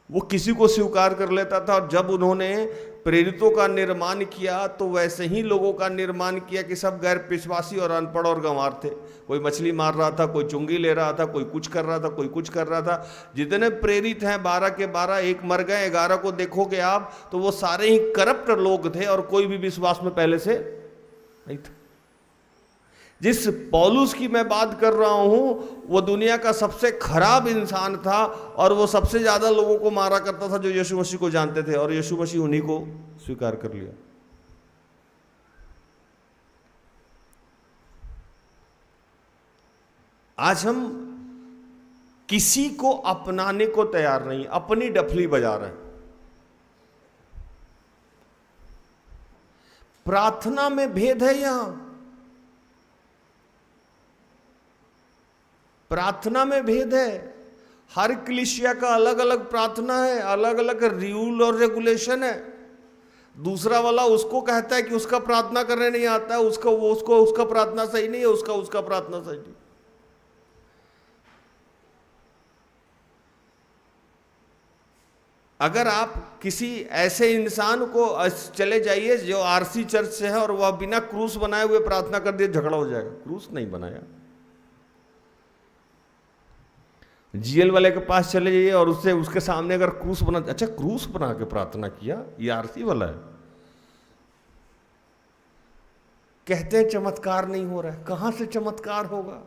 वो किसी को स्वीकार कर लेता था। और जब उन्होंने प्रेरितों का निर्माण किया तो वैसे ही लोगों का निर्माण किया कि सब गैर विश्वासी और अनपढ़ और गंवार थे। कोई मछली मार रहा था, कोई चुंगी ले रहा था, कोई कुछ कर रहा था, कोई कुछ कर रहा था। जितने प्रेरित हैं 12 के 12, एक मर गए, 11 को देखोगे आप तो वो सारे ही करप्ट लोग थे और कोई भी विश्वास में पहले से नहीं था। जिस पौलुस की मैं बात कर रहा हूं वो दुनिया का सबसे खराब इंसान था और वो सबसे ज्यादा लोगों को मारा करता था जो यीशु मसीह को जानते थे, और यीशु मसीह उन्हीं को स्वीकार कर लिया। आज हम किसी को अपनाने को तैयार नहीं, अपनी डफली बजा रहे हैं। प्रार्थना में भेद है, यहां प्रार्थना में भेद है। हर कलीसिया का अलग अलग प्रार्थना है, अलग अलग रूल और रेगुलेशन है। दूसरा वाला उसको कहता है कि उसका प्रार्थना करने नहीं आता है, उसका प्रार्थना सही नहीं है, उसका प्रार्थना सही नहीं। अगर आप किसी ऐसे इंसान को चले जाइए जो आरसी चर्च से है और वह बिना क्रूस बनाए हुए प्रार्थना कर दिए, झगड़ा हो जाएगा। क्रूस नहीं बनाया। जीएल वाले के पास चले जाइए और उसके सामने अगर क्रूस बना, अच्छा क्रूस बना के प्रार्थना किया, ये आरसी वाला है। कहते हैं चमत्कार नहीं हो रहा है। कहां से चमत्कार होगा।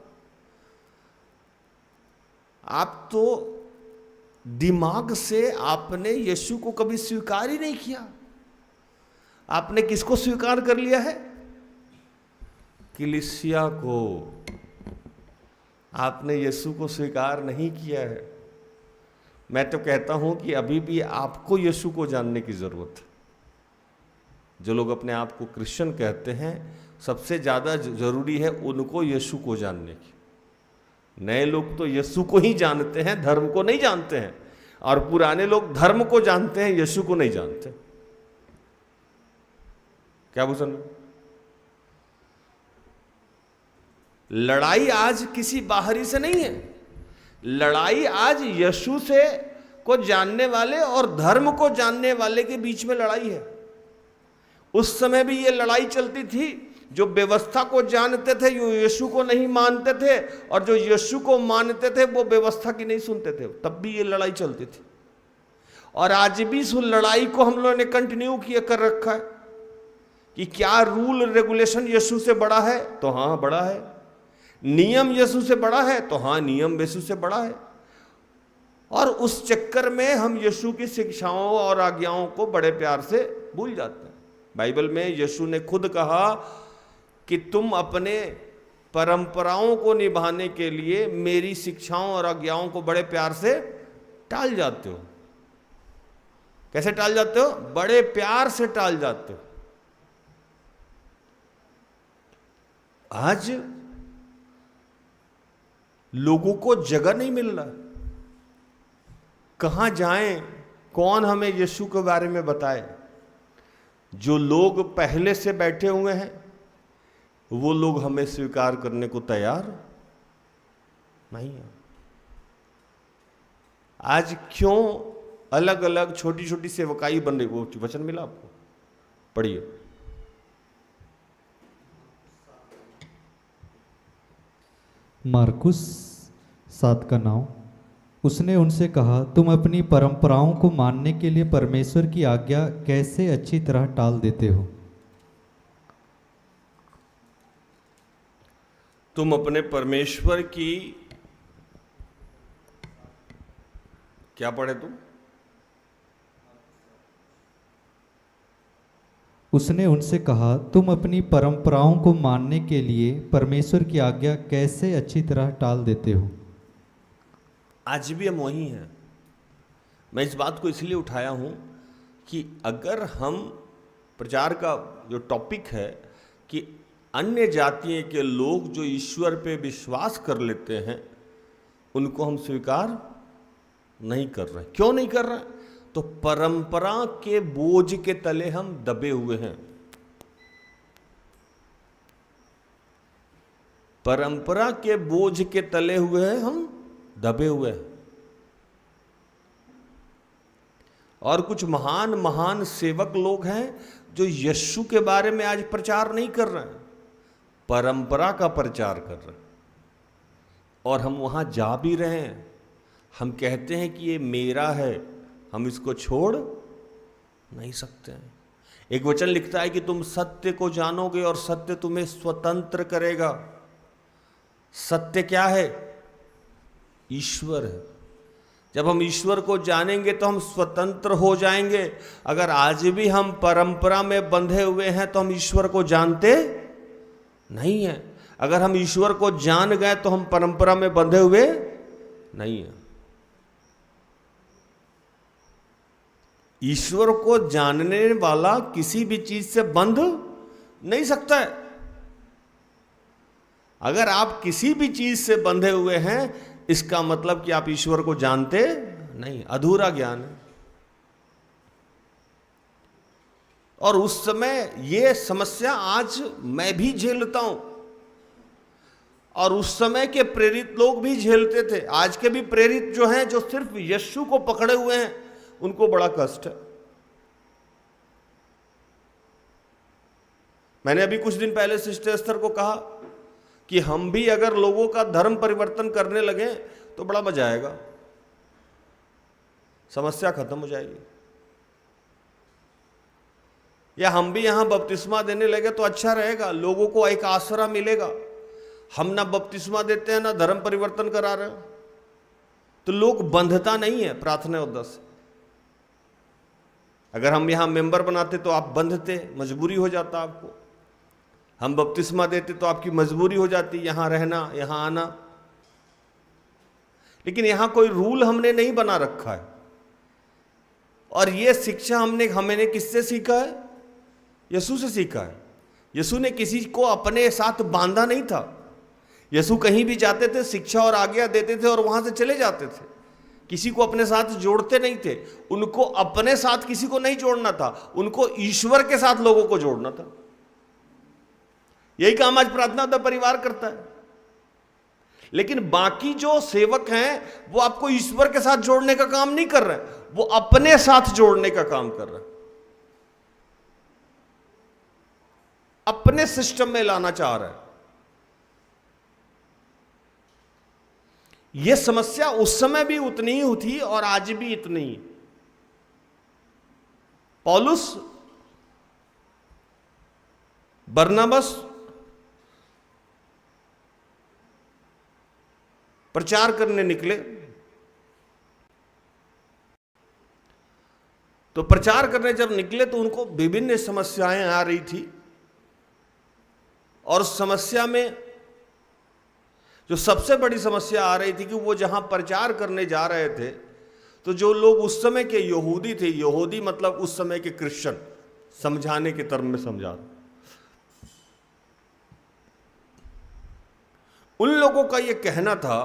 आप तो दिमाग से आपने यीशु को कभी स्वीकार ही नहीं किया। आपने किसको स्वीकार कर लिया है? कलीसिया को। आपने यीशु को स्वीकार नहीं किया है। मैं तो कहता हूं कि अभी भी आपको यीशु को जानने की जरूरत है। जो लोग अपने आप को क्रिश्चियन कहते हैं, सबसे ज़्यादा जरूरी है उनको यीशु को जानने की। नए लोग तो यीशु को ही जानते हैं, धर्म को नहीं जानते हैं, और पुराने लोग धर्म को जानते हैं, यीशु को नहीं जानते। क्या भूषण? लड़ाई आज किसी बाहरी से नहीं है। लड़ाई आज यीशु से को जानने वाले और धर्म को जानने वाले के बीच में लड़ाई है। उस समय भी ये लड़ाई चलती थी। जो व्यवस्था को जानते थे वो यीशु को नहीं मानते थे, और जो यीशु को मानते थे वो व्यवस्था की नहीं सुनते थे। तब भी ये लड़ाई चलती थी। और आज भी इस लड़ाई को हम लोगों ने कंटिन्यू किया कर रखा है कि क्या रूल रेगुलेशन यीशु से बड़ा है? तो हाँ बड़ा है। नियम यीशु से बड़ा है? तो हाँ नियम यीशु से बड़ा है। और उस चक्कर में हम यीशु की शिक्षाओं और आज्ञाओं को बड़े प्यार से भूल जाते हैं। बाइबल में यीशु ने खुद कहा कि तुम अपने परंपराओं को निभाने के लिए मेरी शिक्षाओं और आज्ञाओं को बड़े प्यार से टाल जाते हो। कैसे टाल जाते हो? बड़े प्यार से टाल जाते हो। आज लोगों को जगह नहीं मिल रहा, कहां जाएं, कौन हमें यीशु के बारे में बताए। जो लोग पहले से बैठे हुए हैं वो लोग हमें स्वीकार करने को तैयार नहीं है। आज क्यों अलग अलग छोटी छोटी सेवकाई बन रही? वो वचन मिला आपको, पढ़िए। मार्कुस 7 का 9। उसने उनसे कहा, तुम अपनी परंपराओं को मानने के लिए परमेश्वर की आज्ञा कैसे अच्छी तरह टाल देते हो? तुम अपने परमेश्वर की क्या पढ़े तुम? उसने उनसे कहा, तुम अपनी परंपराओं को मानने के लिए परमेश्वर की आज्ञा कैसे अच्छी तरह टाल देते हो? आज भी हम वही हैं। मैं इस बात को इसलिए उठाया हूं कि अगर हम प्रचार का जो टॉपिक है कि अन्य जातियों के लोग जो ईश्वर पे विश्वास कर लेते हैं उनको हम स्वीकार नहीं कर रहे। क्यों नहीं कर रहे? तो परंपरा के बोझ के तले हम दबे हुए हैं। परंपरा के बोझ के तले हुए हैं हम, दबे हुए हैं। और कुछ महान महान सेवक लोग हैं जो यीशु के बारे में आज प्रचार नहीं कर रहे हैं, परंपरा का प्रचार कर रहे हैं। और हम वहां जा भी रहे हैं। हम कहते हैं कि ये मेरा है, हम इसको छोड़ नहीं सकते हैं। एक वचन लिखता है कि तुम सत्य को जानोगे और सत्य तुम्हें स्वतंत्र करेगा। सत्य क्या है? ईश्वर है। जब हम ईश्वर को जानेंगे तो हम स्वतंत्र हो जाएंगे। अगर आज भी हम परंपरा में बंधे हुए हैं तो हम ईश्वर को जानते नहीं हैं। अगर हम ईश्वर को जान गए तो हम परंपरा में बंधे हुए नहीं हैं। ईश्वर को जानने वाला किसी भी चीज से बंध नहीं सकता है। अगर आप किसी भी चीज से बंधे हुए हैं इसका मतलब कि आप ईश्वर को जानते नहीं, अधूरा ज्ञान है। और उस समय ये समस्या आज मैं भी झेलता हूं और उस समय के प्रेरित लोग भी झेलते थे। आज के भी प्रेरित जो हैं, जो सिर्फ यीशु को पकड़े हुए हैं, उनको बड़ा कष्ट है। मैंने अभी कुछ दिन पहले सिस्टर एस्थर को कहा कि हम भी अगर लोगों का धर्म परिवर्तन करने लगे तो बड़ा मजा आएगा, समस्या खत्म हो जाएगी। या हम भी यहां बपतिस्मा देने लगे तो अच्छा रहेगा, लोगों को एक आसरा मिलेगा। हम ना बपतिस्मा देते हैं ना धर्म परिवर्तन करा रहे हो, तो लोग बंधता नहीं है प्रार्थना उद्देश्य से। अगर हम यहां मेंबर बनाते तो आप बंधते, मजबूरी हो जाता आपको। हम बपतिस्मा देते तो आपकी मजबूरी हो जाती यहां रहना, यहां आना। लेकिन यहां कोई रूल हमने नहीं बना रखा है। और यह शिक्षा हमने किससे सीखा है? यीशु से सीखा है। यीशु ने किसी को अपने साथ बांधा नहीं था। यीशु कहीं भी जाते थे, शिक्षा और आज्ञा देते थे और वहां से चले जाते थे। किसी को अपने साथ जोड़ते नहीं थे। उनको अपने साथ किसी को नहीं जोड़ना था, उनको ईश्वर के साथ लोगों को जोड़ना था। यही काम आज प्रार्थना उद्धार परिवार करता है। लेकिन बाकी जो सेवक हैं वो आपको ईश्वर के साथ जोड़ने का काम नहीं कर रहे, वो अपने साथ जोड़ने का काम कर रहे हैं, अपने सिस्टम में लाना चाह रहे हैं। यह समस्या उस समय भी उतनी ही थी और आज भी इतनी ही। पौलुस बरनबास प्रचार करने निकले, तो प्रचार करने जब निकले तो उनको विभिन्न समस्याएं आ रही थी, और समस्या में जो सबसे बड़ी समस्या आ रही थी कि वो जहां प्रचार करने जा रहे थे तो जो लोग उस समय के यहूदी थे, यहूदी मतलब उस समय के क्रिश्चियन, समझाने के टर्म में समझा, उन लोगों का ये कहना था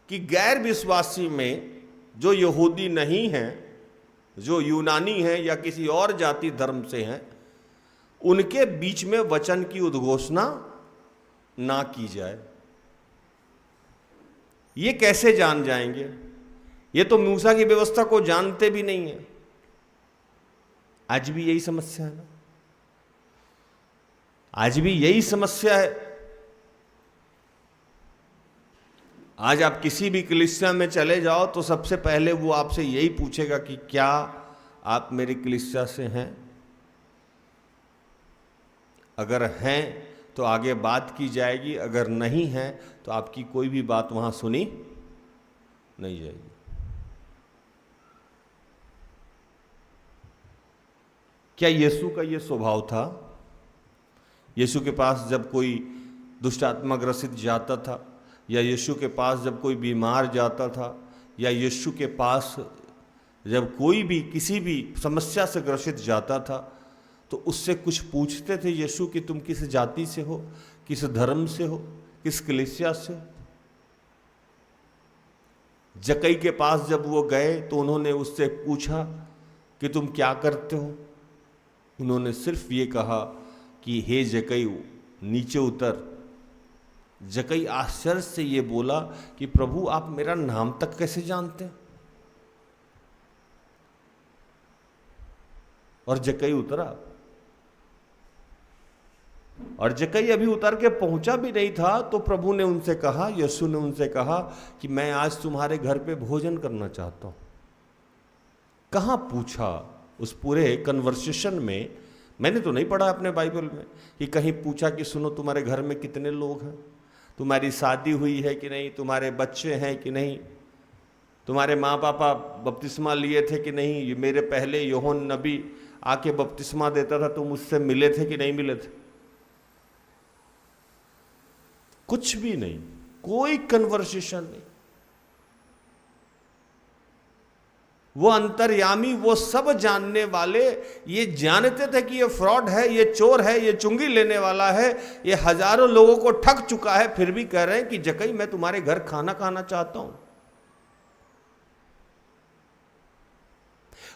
कि गैर विश्वासी में जो यहूदी नहीं हैं, जो यूनानी हैं या किसी और जाति धर्म से हैं, उनके बीच में वचन की उद्घोषणा ना की जाए। ये कैसे जान जाएंगे? ये तो मूसा की व्यवस्था को जानते भी नहीं है। आज भी यही समस्या है ना, आज भी यही समस्या है। आज आप किसी भी कलीसिया में चले जाओ तो सबसे पहले वो आपसे यही पूछेगा कि क्या आप मेरी कलीसिया से हैं? अगर हैं तो आगे बात की जाएगी, अगर नहीं है तो आपकी कोई भी बात वहां सुनी नहीं जाएगी। क्या यीशु का ये स्वभाव था? यीशु के पास जब कोई दुष्ट आत्मा ग्रसित जाता था, या यीशु के पास जब कोई बीमार जाता था, या यीशु के पास जब कोई भी किसी भी समस्या से ग्रसित जाता था, तो उससे कुछ पूछते थे यीशु कि तुम किस जाति से हो, किस धर्म से हो, किस कलीसिया से हो? जक्कई के पास जब वो गए तो उन्होंने उससे पूछा कि तुम क्या करते हो? उन्होंने सिर्फ ये कहा कि हे जक्कई नीचे उतर। जक्कई आश्चर्य से ये बोला कि प्रभु आप मेरा नाम तक कैसे जानते हैं? और जक्कई उतरा, और जक्कई अभी उतर के पहुंचा भी नहीं था तो प्रभु ने उनसे कहा, यीशु ने उनसे कहा कि मैं आज तुम्हारे घर पे भोजन करना चाहता हूं। कहां पूछा? उस पूरे कन्वर्सेशन में मैंने तो नहीं पढ़ा अपने बाइबल में कि कहीं पूछा कि सुनो तुम्हारे घर में कितने लोग हैं, तुम्हारी शादी हुई है कि नहीं, तुम्हारे बच्चे हैं कि नहीं, तुम्हारे माँ पापा बपतिस्मा लिए थे कि नहीं, मेरे पहले यूहन्ना नबी आके बपतिस्मा देता था, तुम उससे मिले थे कि नहीं मिले थे? कुछ भी नहीं, कोई कन्वर्सेशन नहीं। वो अंतर्यामी, वो सब जानने वाले ये जानते थे कि ये फ्रॉड है, ये चोर है, ये चुंगी लेने वाला है, ये हजारों लोगों को ठग चुका है, फिर भी कह रहे हैं कि जक्कई मैं तुम्हारे घर खाना खाना चाहता हूं।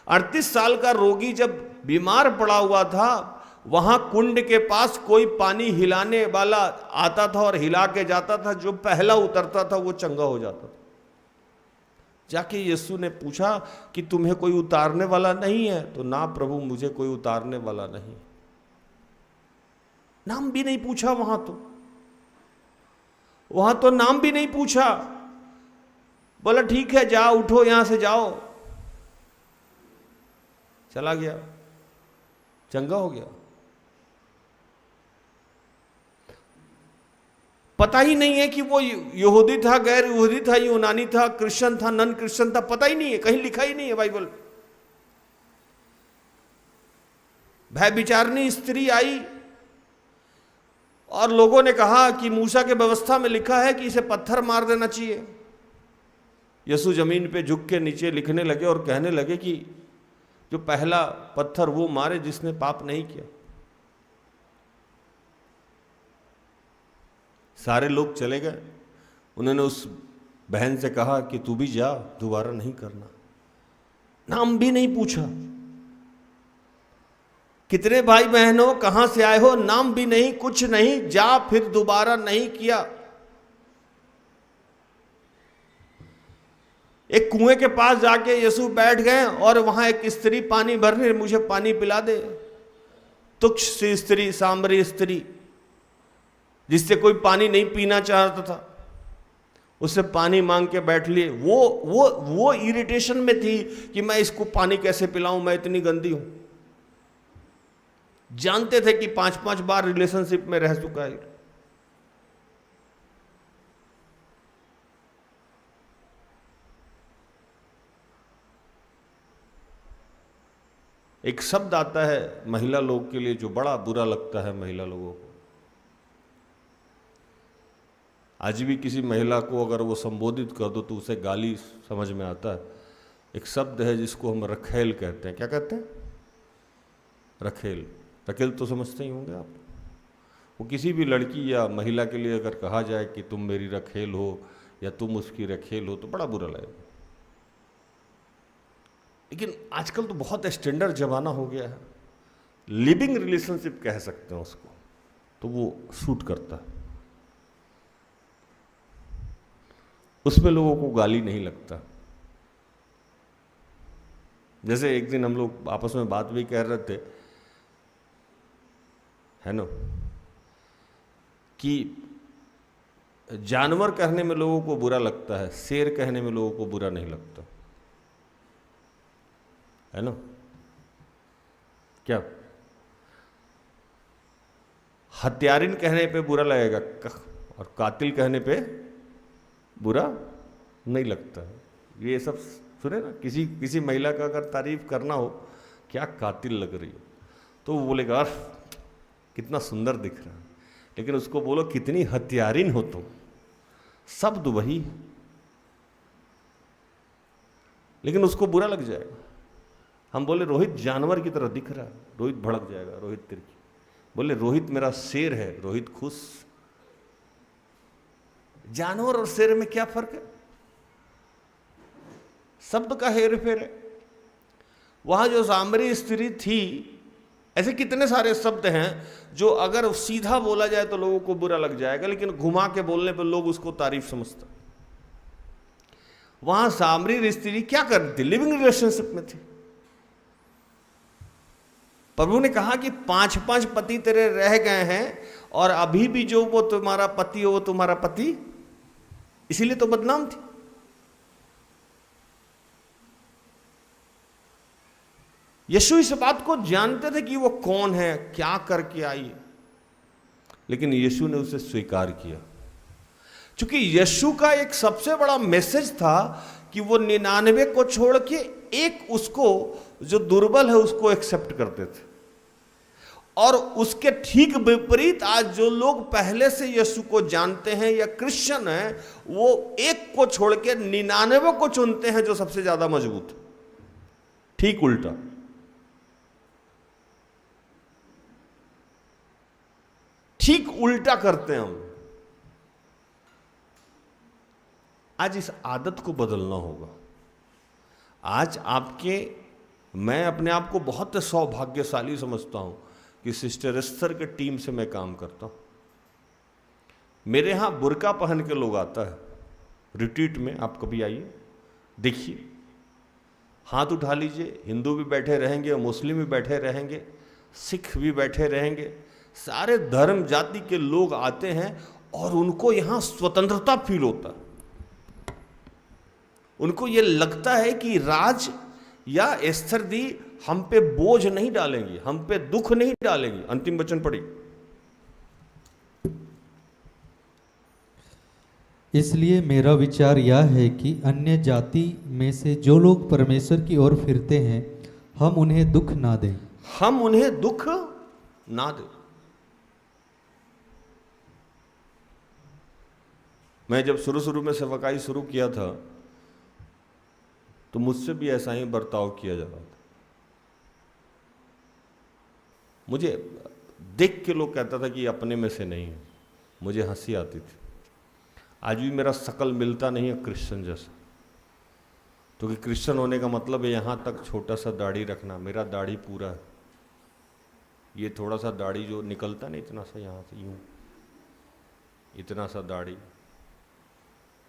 38 साल का रोगी जब बीमार पड़ा हुआ था, वहां कुंड के पास कोई पानी हिलाने वाला आता था और हिला के जाता था, जो पहला उतरता था वो चंगा हो जाता था। जाके यीशु ने पूछा कि तुम्हें कोई उतारने वाला नहीं है? तो ना प्रभु, मुझे कोई उतारने वाला नहीं। नाम भी नहीं पूछा वहां तो नाम भी नहीं पूछा। बोला ठीक है जाओ, उठो यहां से जाओ। चला गया, चंगा हो गया। पता ही नहीं है कि वो यहूदी था, गैर यहूदी था, यूनानी था, क्रिश्चियन था, नॉन क्रिश्चियन था, पता ही नहीं है, कहीं लिखा ही नहीं है बाइबल। व्यभिचारिणी स्त्री आई और लोगों ने कहा कि मूसा के व्यवस्था में लिखा है कि इसे पत्थर मार देना चाहिए। यीशु जमीन पे झुक के नीचे लिखने लगे और कहने लगे कि जो पहला पत्थर वो मारे जिसने पाप नहीं किया। सारे लोग चले गए। उन्होंने उस बहन से कहा कि तू भी जा, दोबारा नहीं करना। नाम भी नहीं पूछा। कितने भाई बहन हो, कहां से आए हो, नाम भी नहीं, कुछ नहीं, जा फिर दोबारा नहीं किया। एक कुएं के पास जाके यीशु बैठ गए और वहां एक स्त्री पानी भरने, मुझे पानी पिला दे। तुच्छ सी स्त्री, सामरी स्त्री, जिससे कोई पानी नहीं पीना चाहता था, उससे पानी मांग के बैठ लिए। वो इरिटेशन में थी कि मैं इसको पानी कैसे पिलाऊं, मैं इतनी गंदी हूं। जानते थे कि 5-5 बार रिलेशनशिप में रह चुका है। एक शब्द आता है महिला लोग के लिए जो बड़ा बुरा लगता है महिला लोगों को। आज भी किसी महिला को अगर वो संबोधित कर दो तो उसे गाली समझ में आता है। एक शब्द है जिसको हम रखेल कहते हैं। क्या कहते हैं? रखेल। रखेल तो समझते ही होंगे आप। वो किसी भी लड़की या महिला के लिए अगर कहा जाए कि तुम मेरी रखेल हो या तुम उसकी रखेल हो तो बड़ा बुरा लगेगा। लेकिन आजकल तो बहुत स्टैंडर्ड जमाना हो गया है, लिविंग रिलेशनशिप कह सकते हैं उसको, तो वो सूट करता है। उसमें लोगों को गाली नहीं लगता। जैसे एक दिन हम लोग आपस में बात भी कर रहे थे, है ना, कि जानवर कहने में लोगों को बुरा लगता है, शेर कहने में लोगों को बुरा नहीं लगता, है ना? क्या हत्यारिन कहने पे बुरा लगेगा और कातिल कहने पे बुरा नहीं लगता। ये सब सुने ना, किसी महिला का अगर तारीफ करना हो, क्या कातिल लग रही हो, तो वो बोलेगा कितना सुंदर दिख रहा है। लेकिन उसको बोलो कितनी हत्यारिन हो तुम, शब्द वही है, लेकिन उसको बुरा लग जाएगा। हम बोले रोहित जानवर की तरह दिख रहा है, रोहित भड़क जाएगा, रोहित तिरकी। बोले रोहित मेरा शेर है, रोहित खुश। जानवर और शेर में क्या फर्क है? शब्द का हेर फेर है। वहां जो सामरी स्त्री थी, ऐसे कितने सारे शब्द हैं जो अगर सीधा बोला जाए तो लोगों को बुरा लग जाएगा, लेकिन घुमा के बोलने पर लोग उसको तारीफ समझते। वहां सामरी स्त्री क्या कर रही थी? लिविंग रिलेशनशिप में थी। प्रभु ने कहा कि 5-5 पति तेरे रह गए हैं और अभी भी जो वो तुम्हारा पति हो वो तुम्हारा पति, इसीलिए तो बदनाम थी। यीशु इस बात को जानते थे कि वो कौन है, क्या करके आई है, लेकिन यीशु ने उसे स्वीकार किया। क्योंकि यीशु का एक सबसे बड़ा मैसेज था कि वो 99 को छोड़ के एक उसको जो दुर्बल है उसको एक्सेप्ट करते थे। और उसके ठीक विपरीत आज जो लोग पहले से यीशु को जानते हैं या क्रिश्चियन हैं, वो एक को छोड़ के 99 को चुनते हैं जो सबसे ज्यादा मजबूत है। ठीक उल्टा। ठीक उल्टा करते हैं हम। आज इस आदत को बदलना होगा। आज मैं अपने आप को बहुत सौभाग्यशाली समझता हूं कि सिस्टर एस्थर के टीम से मैं काम करता हूं। मेरे यहां बुर्का पहन के लोग आता है रिट्रीट में। आप कभी आइए, देखिए, हाथ उठा लीजिए। हिंदू भी बैठे रहेंगे, मुस्लिम भी बैठे रहेंगे, सिख भी बैठे रहेंगे, सारे धर्म जाति के लोग आते हैं और उनको यहां स्वतंत्रता फील होता है। उनको ये लगता है कि राज या एस्थर दी हम पे बोझ नहीं डालेंगी, हम पे दुख नहीं डालेंगी। अंतिम वचन पढ़ी। इसलिए मेरा विचार यह है कि अन्य जाति में से जो लोग परमेश्वर की ओर फिरते हैं, हम उन्हें दुख ना दें। हम उन्हें दुख ना दें। मैं जब शुरू में सेवकाई शुरू किया था तो मुझसे भी ऐसा ही बर्ताव किया जा रहा था। मुझे देख के लोग कहता था कि अपने में से नहीं है। मुझे हंसी आती थी। आज भी मेरा शकल मिलता नहीं है क्रिश्चियन जैसा, क्योंकि क्रिश्चियन होने का मतलब है यहाँ तक छोटा सा दाढ़ी रखना। मेरा दाढ़ी पूरा है। ये थोड़ा सा दाढ़ी जो निकलता नहीं, इतना सा यहाँ से यूं, इतना सा दाढ़ी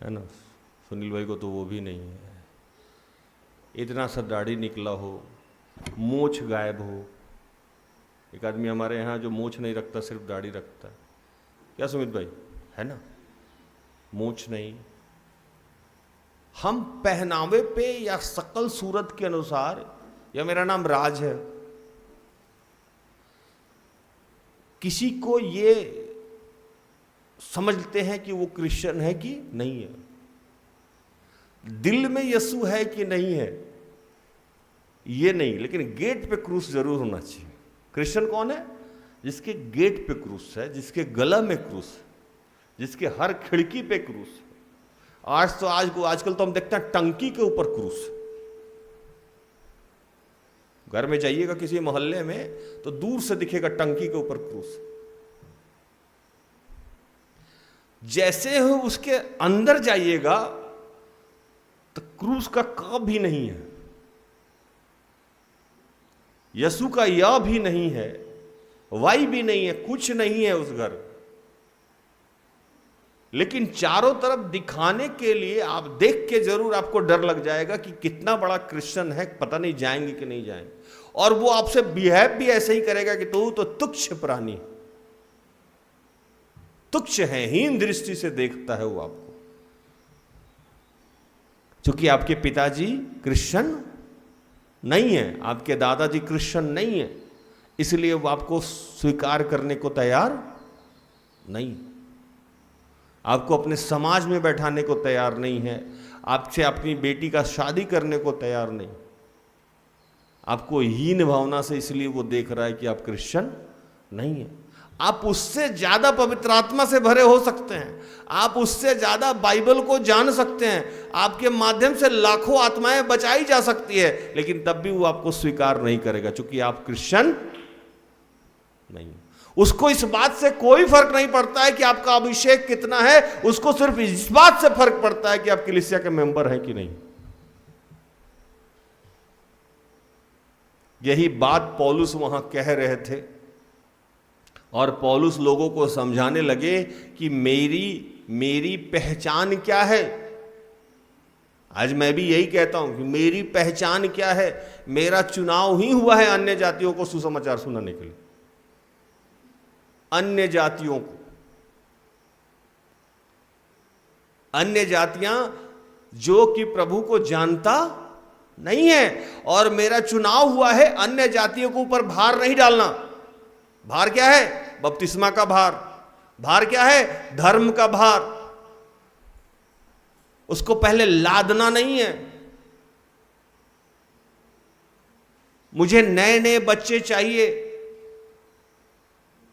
है ना। सुनील भाई को तो वो भी नहीं है। इतना सा दाढ़ी निकला हो, मूछ गायब हो। एक आदमी हमारे यहाँ जो मूछ नहीं रखता, सिर्फ दाढ़ी रखता है। क्या सुमित भाई, है ना, मूछ नहीं। हम पहनावे पे या शकल सूरत के अनुसार, या मेरा नाम राज है, किसी को ये समझते हैं कि वो क्रिश्चियन है कि नहीं है, दिल में यीशु है कि नहीं है ये नहीं, लेकिन गेट पे क्रूस जरूर होना चाहिए। क्रिश्चियन कौन है? जिसके गेट पे क्रूस है, जिसके गला में क्रूस है, जिसके हर खिड़की पे क्रूस है। आजकल तो हम देखते हैं टंकी के ऊपर क्रूस। घर में जाइएगा किसी मोहल्ले में तो दूर से दिखेगा टंकी के ऊपर क्रूस। जैसे हो उसके अंदर जाइएगा तो क्रूस का क भी नहीं है, यीशु का या भी नहीं है, वाई भी नहीं है, कुछ नहीं है उस घर। लेकिन चारों तरफ दिखाने के लिए आप देख के जरूर आपको डर लग जाएगा कि कितना बड़ा क्रिश्चियन है, पता नहीं जाएंगे कि नहीं जाएंगे। और वो आपसे बिहेव भी ऐसे ही करेगा कि तू तो तुच्छ प्राणी, तुच्छ है, हीन दृष्टि से देखता है वो आपको। क्योंकि आपके पिताजी क्रिश्चियन नहीं है, आपके दादाजी क्रिश्चियन नहीं है, इसलिए वो आपको स्वीकार करने को तैयार नहीं, आपको अपने समाज में बैठाने को तैयार नहीं है, आपसे अपनी बेटी का शादी करने को तैयार नहीं, आपको हीन भावना से इसलिए वो देख रहा है कि आप क्रिश्चियन नहीं है। आप उससे ज्यादा पवित्र आत्मा से भरे हो सकते हैं, आप उससे ज्यादा बाइबल को जान सकते हैं, आपके माध्यम से लाखों आत्माएं बचाई जा सकती है, लेकिन तब भी वो आपको स्वीकार नहीं करेगा क्योंकि आप क्रिश्चियन नहीं। उसको इस बात से कोई फर्क नहीं पड़ता है कि आपका अभिषेक कितना है, उसको सिर्फ इस बात से फर्क पड़ता है कि आप कलीसिया के मेंबर हैं कि नहीं। यही बात पौलुस वहां कह रहे थे और पौलुस लोगों को समझाने लगे कि मेरी पहचान क्या है। आज मैं भी यही कहता हूं कि मेरी पहचान क्या है। मेरा चुनाव ही हुआ है अन्य जातियों को सुसमाचार सुनाने के लिए, अन्य जातियों को। अन्य जातियां जो कि प्रभु को जानता नहीं है, और मेरा चुनाव हुआ है अन्य जातियों के ऊपर भार नहीं डालना। भार क्या है? बपतिस्मा का भार। भार क्या है? धर्म का भार। उसको पहले लादना नहीं है। मुझे नए नए बच्चे चाहिए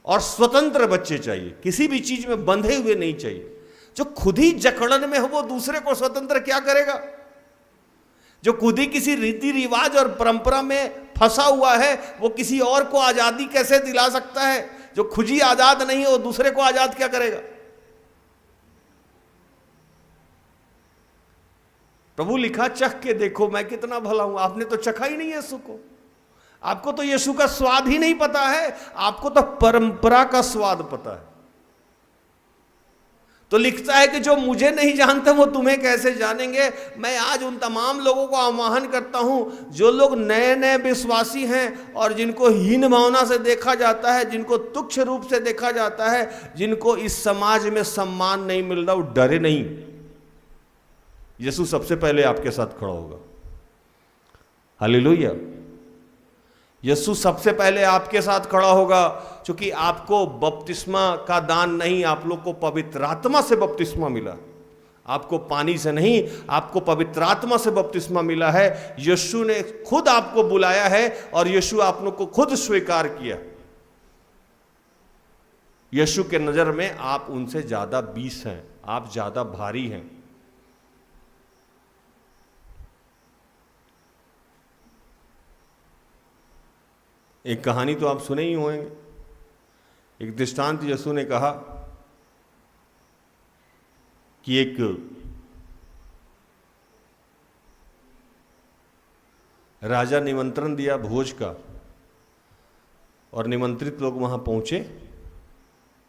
और स्वतंत्र बच्चे चाहिए, किसी भी चीज में बंधे हुए नहीं चाहिए। जो खुद ही जकड़न में हो वो दूसरे को स्वतंत्र क्या करेगा? जो खुद ही किसी रीति रिवाज और परंपरा में फंसा हुआ है वो किसी और को आजादी कैसे दिला सकता है? जो खुद ही आजाद नहीं है वो दूसरे को आजाद क्या करेगा? प्रभु लिखा चख के देखो मैं कितना भला हूं। आपने तो चखा ही नहीं यीशु को, आपको तो यीशु का स्वाद ही नहीं पता है, आपको तो परंपरा का स्वाद पता है। तो लिखता है कि जो मुझे नहीं जानते वो तुम्हें कैसे जानेंगे। मैं आज उन तमाम लोगों को आह्वान करता हूं जो लोग नए नए विश्वासी हैं और जिनको हीन भावना से देखा जाता है, जिनको तुच्छ रूप से देखा जाता है, जिनको इस समाज में सम्मान नहीं मिल रहा, वो डरे नहीं। यीशु सबसे पहले आपके साथ खड़ा होगा। हालेलुया। यीशु सबसे पहले आपके साथ खड़ा होगा, क्योंकि आपको बपतिस्मा का दान नहीं, आप लोग को पवित्र आत्मा से बपतिस्मा मिला। आपको पानी से नहीं, आपको पवित्र आत्मा से बपतिस्मा मिला है। यीशु ने खुद आपको बुलाया है और यीशु आप लोग को खुद स्वीकार किया। यीशु के नजर में आप उनसे ज्यादा 20 हैं, आप ज्यादा भारी हैं। एक कहानी तो आप सुने ही होंगे। एक दृष्टांत यीशु ने कहा कि एक राजा निमंत्रण दिया भोज का और निमंत्रित लोग वहां पहुंचे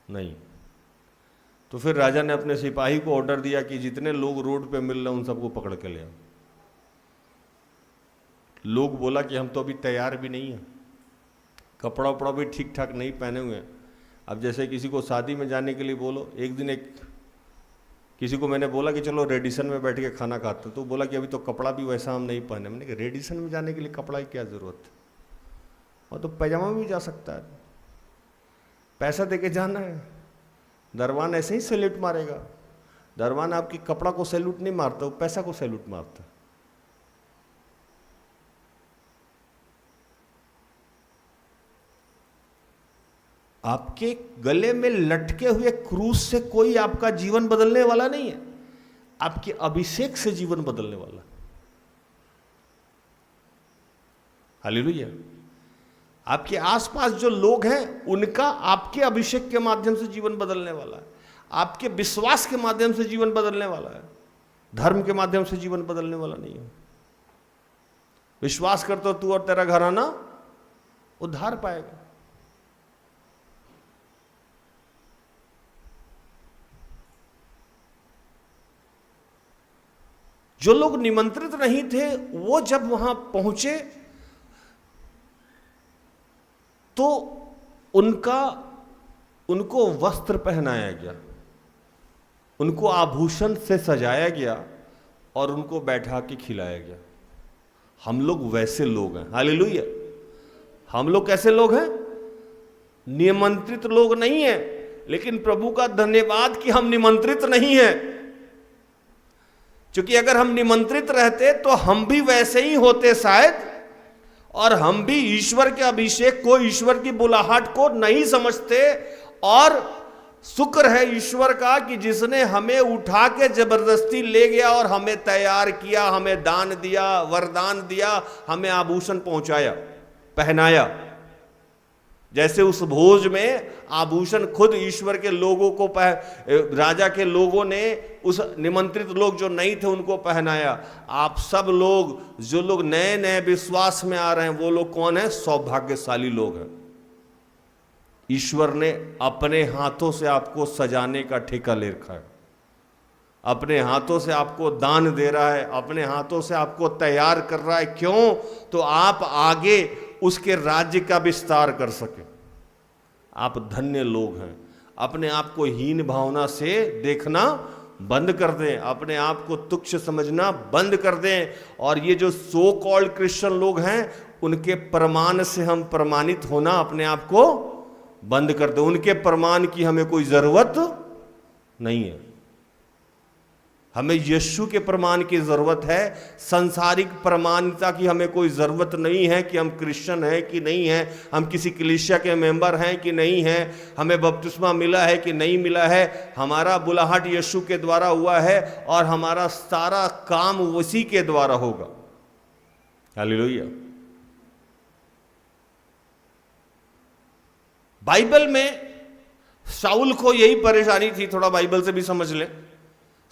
नहीं। तो फिर राजा ने अपने सिपाही को ऑर्डर दिया कि जितने लोग रोड पे मिल रहे हैं उन सबको पकड़ के ले आओ। लोग बोला कि हम तो अभी तैयार भी नहीं हैं, कपड़ा उपड़ा भी ठीक ठाक नहीं पहने हुए हैं। अब जैसे किसी को शादी में जाने के लिए बोलो, एक दिन किसी को मैंने बोला कि चलो रेडिसन में बैठ के खाना खाते, तो बोला कि अभी तो कपड़ा भी वैसा हम नहीं पहने। मैंने कहा रेडिसन में जाने के लिए कपड़ा की क्या ज़रूरत है, और तो पैजामा में भी जा सकता है। पैसा देके जाना है। दरबान ऐसे ही सैल्यूट मारेगा। दरबान आपकी कपड़ा को सैल्यूट नहीं मारता, वो पैसा को सैल्यूट मारता। आपके गले में लटके हुए क्रूस से कोई आपका जीवन बदलने वाला नहीं है, आपके अभिषेक से जीवन बदलने वाला। हालेलुया। आपके आसपास जो लोग हैं उनका आपके अभिषेक के माध्यम से जीवन बदलने वाला है, आपके विश्वास के माध्यम से जीवन बदलने वाला है, धर्म के माध्यम से जीवन बदलने वाला नहीं है। विश्वास कर तो तू और तेरा घराना उद्धार पाएगा। जो लोग निमंत्रित नहीं थे वो जब वहां पहुंचे तो उनको वस्त्र पहनाया गया, उनको आभूषण से सजाया गया और उनको बैठा के खिलाया गया। हम लोग वैसे लोग हैं। हालेलुया। हम लोग कैसे लोग हैं? निमंत्रित लोग नहीं हैं, लेकिन प्रभु का धन्यवाद कि हम निमंत्रित नहीं हैं। क्योंकि अगर हम निमंत्रित रहते तो हम भी वैसे ही होते शायद, और हम भी ईश्वर के अभिषेक को, ईश्वर की बुलाहट को नहीं समझते। और शुक्र है ईश्वर का कि जिसने हमें उठा के जबरदस्ती ले गया और हमें तैयार किया, हमें दान दिया, वरदान दिया, हमें आभूषण पहुंचाया, पहनाया। जैसे उस भोज में आभूषण खुद ईश्वर के लोगों को राजा के लोगों ने उस निमंत्रित लोग जो नहीं थे उनको पहनाया। आप सब लोग जो लोग नए नए विश्वास में आ रहे हैं वो लोग कौन है? सौभाग्यशाली लोग हैं। ईश्वर ने अपने हाथों से आपको सजाने का ठेका ले रखा है, अपने हाथों से आपको दान दे रहा है, अपने हाथों से आपको तैयार कर रहा है। क्यों? तो आप आगे उसके राज्य का विस्तार कर सके। आप धन्य लोग हैं। अपने आप को हीन भावना से देखना बंद कर दें, अपने आप को तुच्छ समझना बंद कर दें। और ये जो सो कॉल्ड क्रिश्चियन लोग हैं उनके प्रमाण से हम प्रमाणित होना अपने आप को बंद कर दें। उनके प्रमाण की हमें कोई जरूरत नहीं है। हमें यीशु के प्रमाण की जरूरत है। सांसारिक प्रमाणिकता की हमें कोई जरूरत नहीं है कि हम क्रिश्चियन हैं कि नहीं हैं, हम किसी कलीसिया के मेंबर हैं कि नहीं हैं, हमें बपतिस्मा मिला है कि नहीं मिला है। हमारा बुलाहट यीशु के द्वारा हुआ है और हमारा सारा काम उसी के द्वारा होगा। हालेलुया। बाइबल में शाऊल को यही परेशानी थी, थोड़ा बाइबल से भी समझ लें।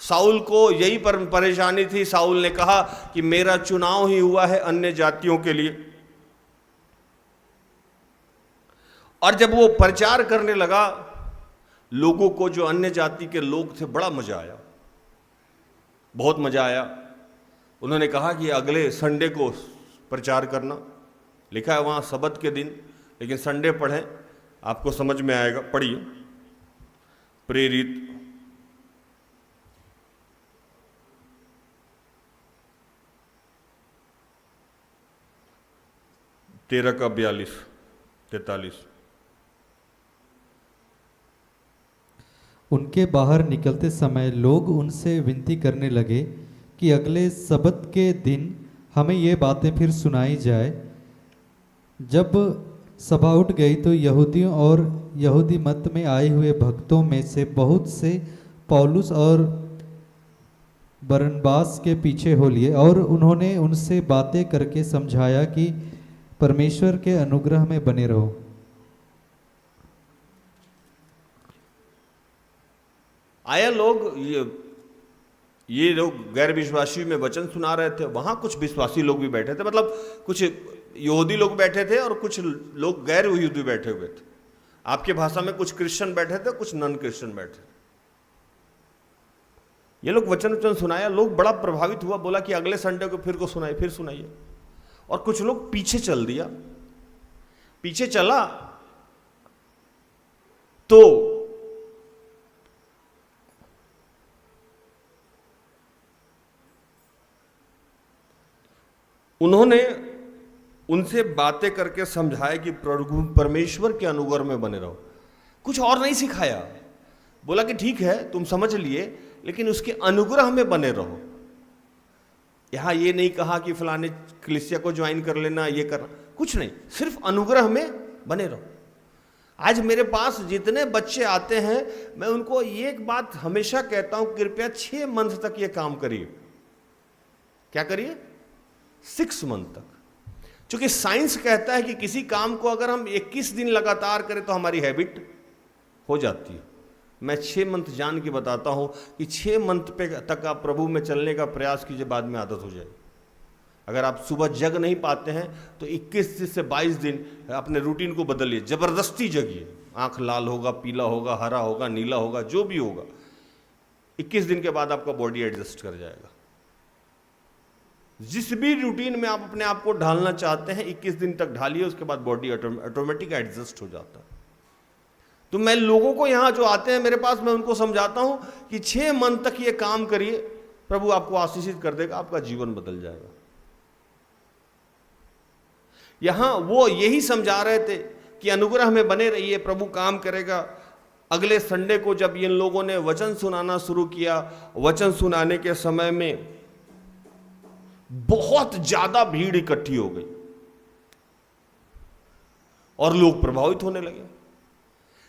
शाऊल को यही परेशानी थी। शाऊल ने कहा कि मेरा चुनाव ही हुआ है अन्य जातियों के लिए। और जब वो प्रचार करने लगा लोगों को, जो अन्य जाति के लोग थे, बड़ा मजा आया, बहुत मजा आया। उन्होंने कहा कि अगले संडे को प्रचार करना। लिखा है वहां सब्त के दिन, लेकिन संडे पढ़ें, आपको समझ में आएगा। पढ़िए प्रेरित 13 का 42-43। उनके बाहर निकलते समय लोग उनसे विनती करने लगे कि अगले सब्त के दिन हमें ये बातें फिर सुनाई जाए। जब सभा उठ गई तो यहूदियों और यहूदी मत में आए हुए भक्तों में से बहुत से पौलुस और बरनबास के पीछे हो लिए और उन्होंने उनसे बातें करके समझाया कि परमेश्वर के अनुग्रह में बने रहो। आया लोग, ये लोग गैर विश्वासी में वचन सुना रहे थे। वहां कुछ विश्वासी लोग भी बैठे थे, मतलब कुछ यहूदी लोग बैठे थे और कुछ लोग गैर यहूदी बैठे हुए थे। आपके भाषा में कुछ क्रिश्चियन बैठे थे, कुछ नॉन क्रिश्चियन बैठे। ये लोग वचन सुनाया, लोग बड़ा प्रभावित हुआ, बोला कि अगले संडे को फिर सुनाइए। और कुछ लोग पीछे चल दिया। पीछे चला तो उन्होंने उनसे बातें करके समझाया कि प्रभु परमेश्वर के अनुग्रह में बने रहो। कुछ और नहीं सिखाया। बोला कि ठीक है तुम समझ लिए, लेकिन उसके अनुग्रह में बने रहो। यहां ये नहीं कहा कि फलाने कलीसिया को ज्वाइन कर लेना, ये करना, कुछ नहीं, सिर्फ अनुग्रह में बने रहो। आज मेरे पास जितने बच्चे आते हैं, मैं उनको ये एक बात हमेशा कहता हूं, कृपया 6 मंथ तक ये काम करिए। क्या करिए? 6 मंथ तक। क्योंकि साइंस कहता है कि किसी काम को अगर हम 21 दिन लगातार करें तो हमारी हैबिट हो जाती है। मैं 6 मंथ जान के बताता हूं कि 6 मंथ पे तक आप प्रभु में चलने का प्रयास कीजिए, बाद में आदत हो जाएगी। अगर आप सुबह जग नहीं पाते हैं तो 21 से 22 दिन अपने रूटीन को बदलिए, जबरदस्ती जगिए। आंख लाल होगा, पीला होगा, हरा होगा, नीला होगा, जो भी होगा, 21 दिन के बाद आपका बॉडी एडजस्ट कर जाएगा। जिस भी रूटीन में आप अपने आप को ढालना चाहते हैं, 21 दिन तक ढालिए, उसके बाद बॉडी ऑटोमेटिक एडजस्ट हो जाता है। तो मैं लोगों को यहां जो आते हैं मेरे पास, मैं उनको समझाता हूं कि 6 मंथ तक ये काम करिए, प्रभु आपको आशीषित कर देगा, आपका जीवन बदल जाएगा। यहां वो यही समझा रहे थे कि अनुग्रह में बने रहिए, प्रभु काम करेगा। अगले संडे को जब इन लोगों ने वचन सुनाना शुरू किया, वचन सुनाने के समय में बहुत ज्यादा भीड़ इकट्ठी हो गई और लोग प्रभावित होने लगे।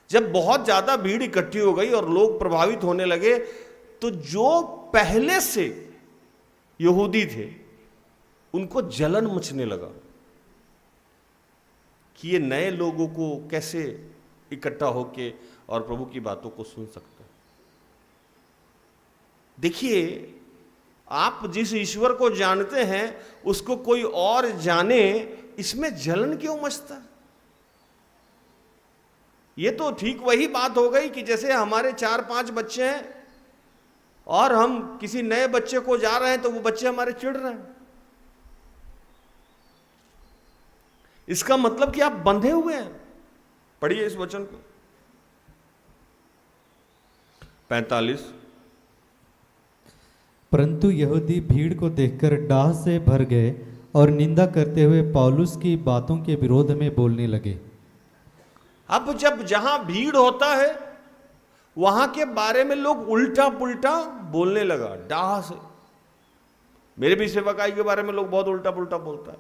जब बहुत ज्यादा भीड़ इकट्ठी हो गई और लोग प्रभावित होने लगे, तो जो पहले से यहूदी थे उनको जलन मचने लगा कि ये नए लोगों को कैसे इकट्ठा होके और प्रभु की बातों को सुन सकते हैं। देखिए, आप जिस ईश्वर को जानते हैं उसको कोई और जाने, इसमें जलन क्यों मचता है? ये तो ठीक वही बात हो गई कि जैसे हमारे 4-5 बच्चे हैं और हम किसी नए बच्चे को जा रहे हैं तो वो बच्चे हमारे चिढ़ रहे हैं। इसका मतलब कि आप बंधे हुए हैं। पढ़िए इस वचन को, 45। परंतु यहूदी भीड़ को देखकर डाह से भर गए और निंदा करते हुए पौलुस की बातों के विरोध में बोलने लगे। अब जब जहां भीड़ होता है वहां के बारे में लोग उल्टा पुल्टा बोलने लगा, डाह से। मेरे भी सेवकाई के बारे में लोग बहुत उल्टा पुल्टा बोलता है,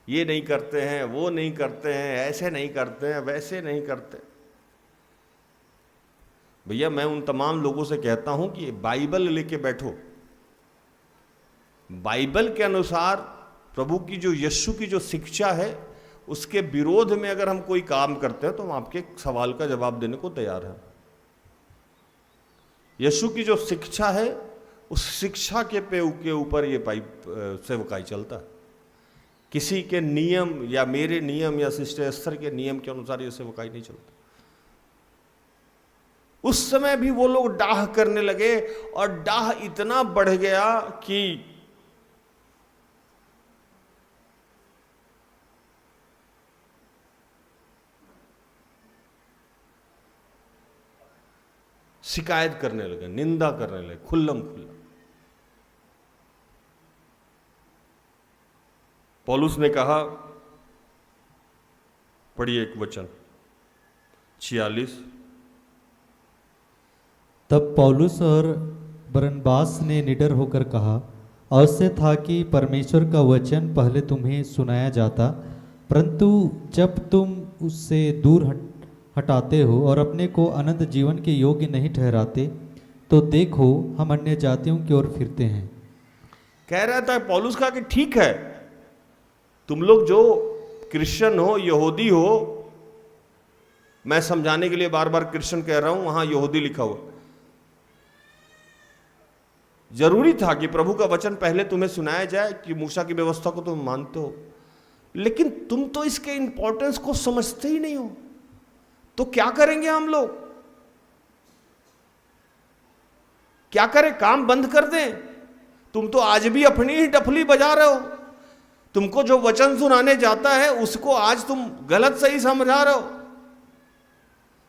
ये नहीं करते हैं, वो नहीं करते हैं, ऐसे नहीं करते हैं, वैसे नहीं करते। भैया, मैं उन तमाम लोगों से कहता हूं कि बाइबल लेके बैठो। बाइबल के अनुसार प्रभु की जो यीशु की जो शिक्षा है, उसके विरोध में अगर हम कोई काम करते हैं तो हम आपके सवाल का जवाब देने को तैयार हैं। यीशु की जो शिक्षा है, उस शिक्षा के ऊपर ये सेवकाई चलता है। किसी के नियम या मेरे नियम या सिस्टर एस्थर के नियम के अनुसार ये सेवकाई नहीं चलता। उस समय भी वो लोग डाह करने लगे और डाह इतना बढ़ गया कि शिकायत करने लगे, निंदा करने लगे, खुल्लम खुल्ला। पौलुस ने कहा, पढ़िए एक वचन 46। तब पौलुस और बरनबास ने निडर होकर कहा, अवश्य था कि परमेश्वर का वचन पहले तुम्हें सुनाया जाता, परंतु जब तुम उससे दूर हटाते हो और अपने को अनंत जीवन के योग्य नहीं ठहराते, तो देखो हम अन्य जातियों की ओर फिरते हैं। कह रहा था पौलुस का कि ठीक है, तुम लोग जो क्रिश्चियन हो, यहूदी हो, मैं समझाने के लिए बार बार क्रिश्चियन कह रहा हूं, वहां यहूदी लिखा हुआ। जरूरी था कि प्रभु का वचन पहले तुम्हें सुनाया जाए कि मूसा की व्यवस्था को तुम मानते हो, लेकिन तुम तो इसके इंपॉर्टेंस को समझते ही नहीं हो। तो क्या करेंगे हम लोग? क्या करें? काम बंद कर दें? तुम तो आज भी अपनी ही डफली बजा रहे हो। तुमको जो वचन सुनाने जाता है उसको आज तुम गलत सही समझा रहे हो।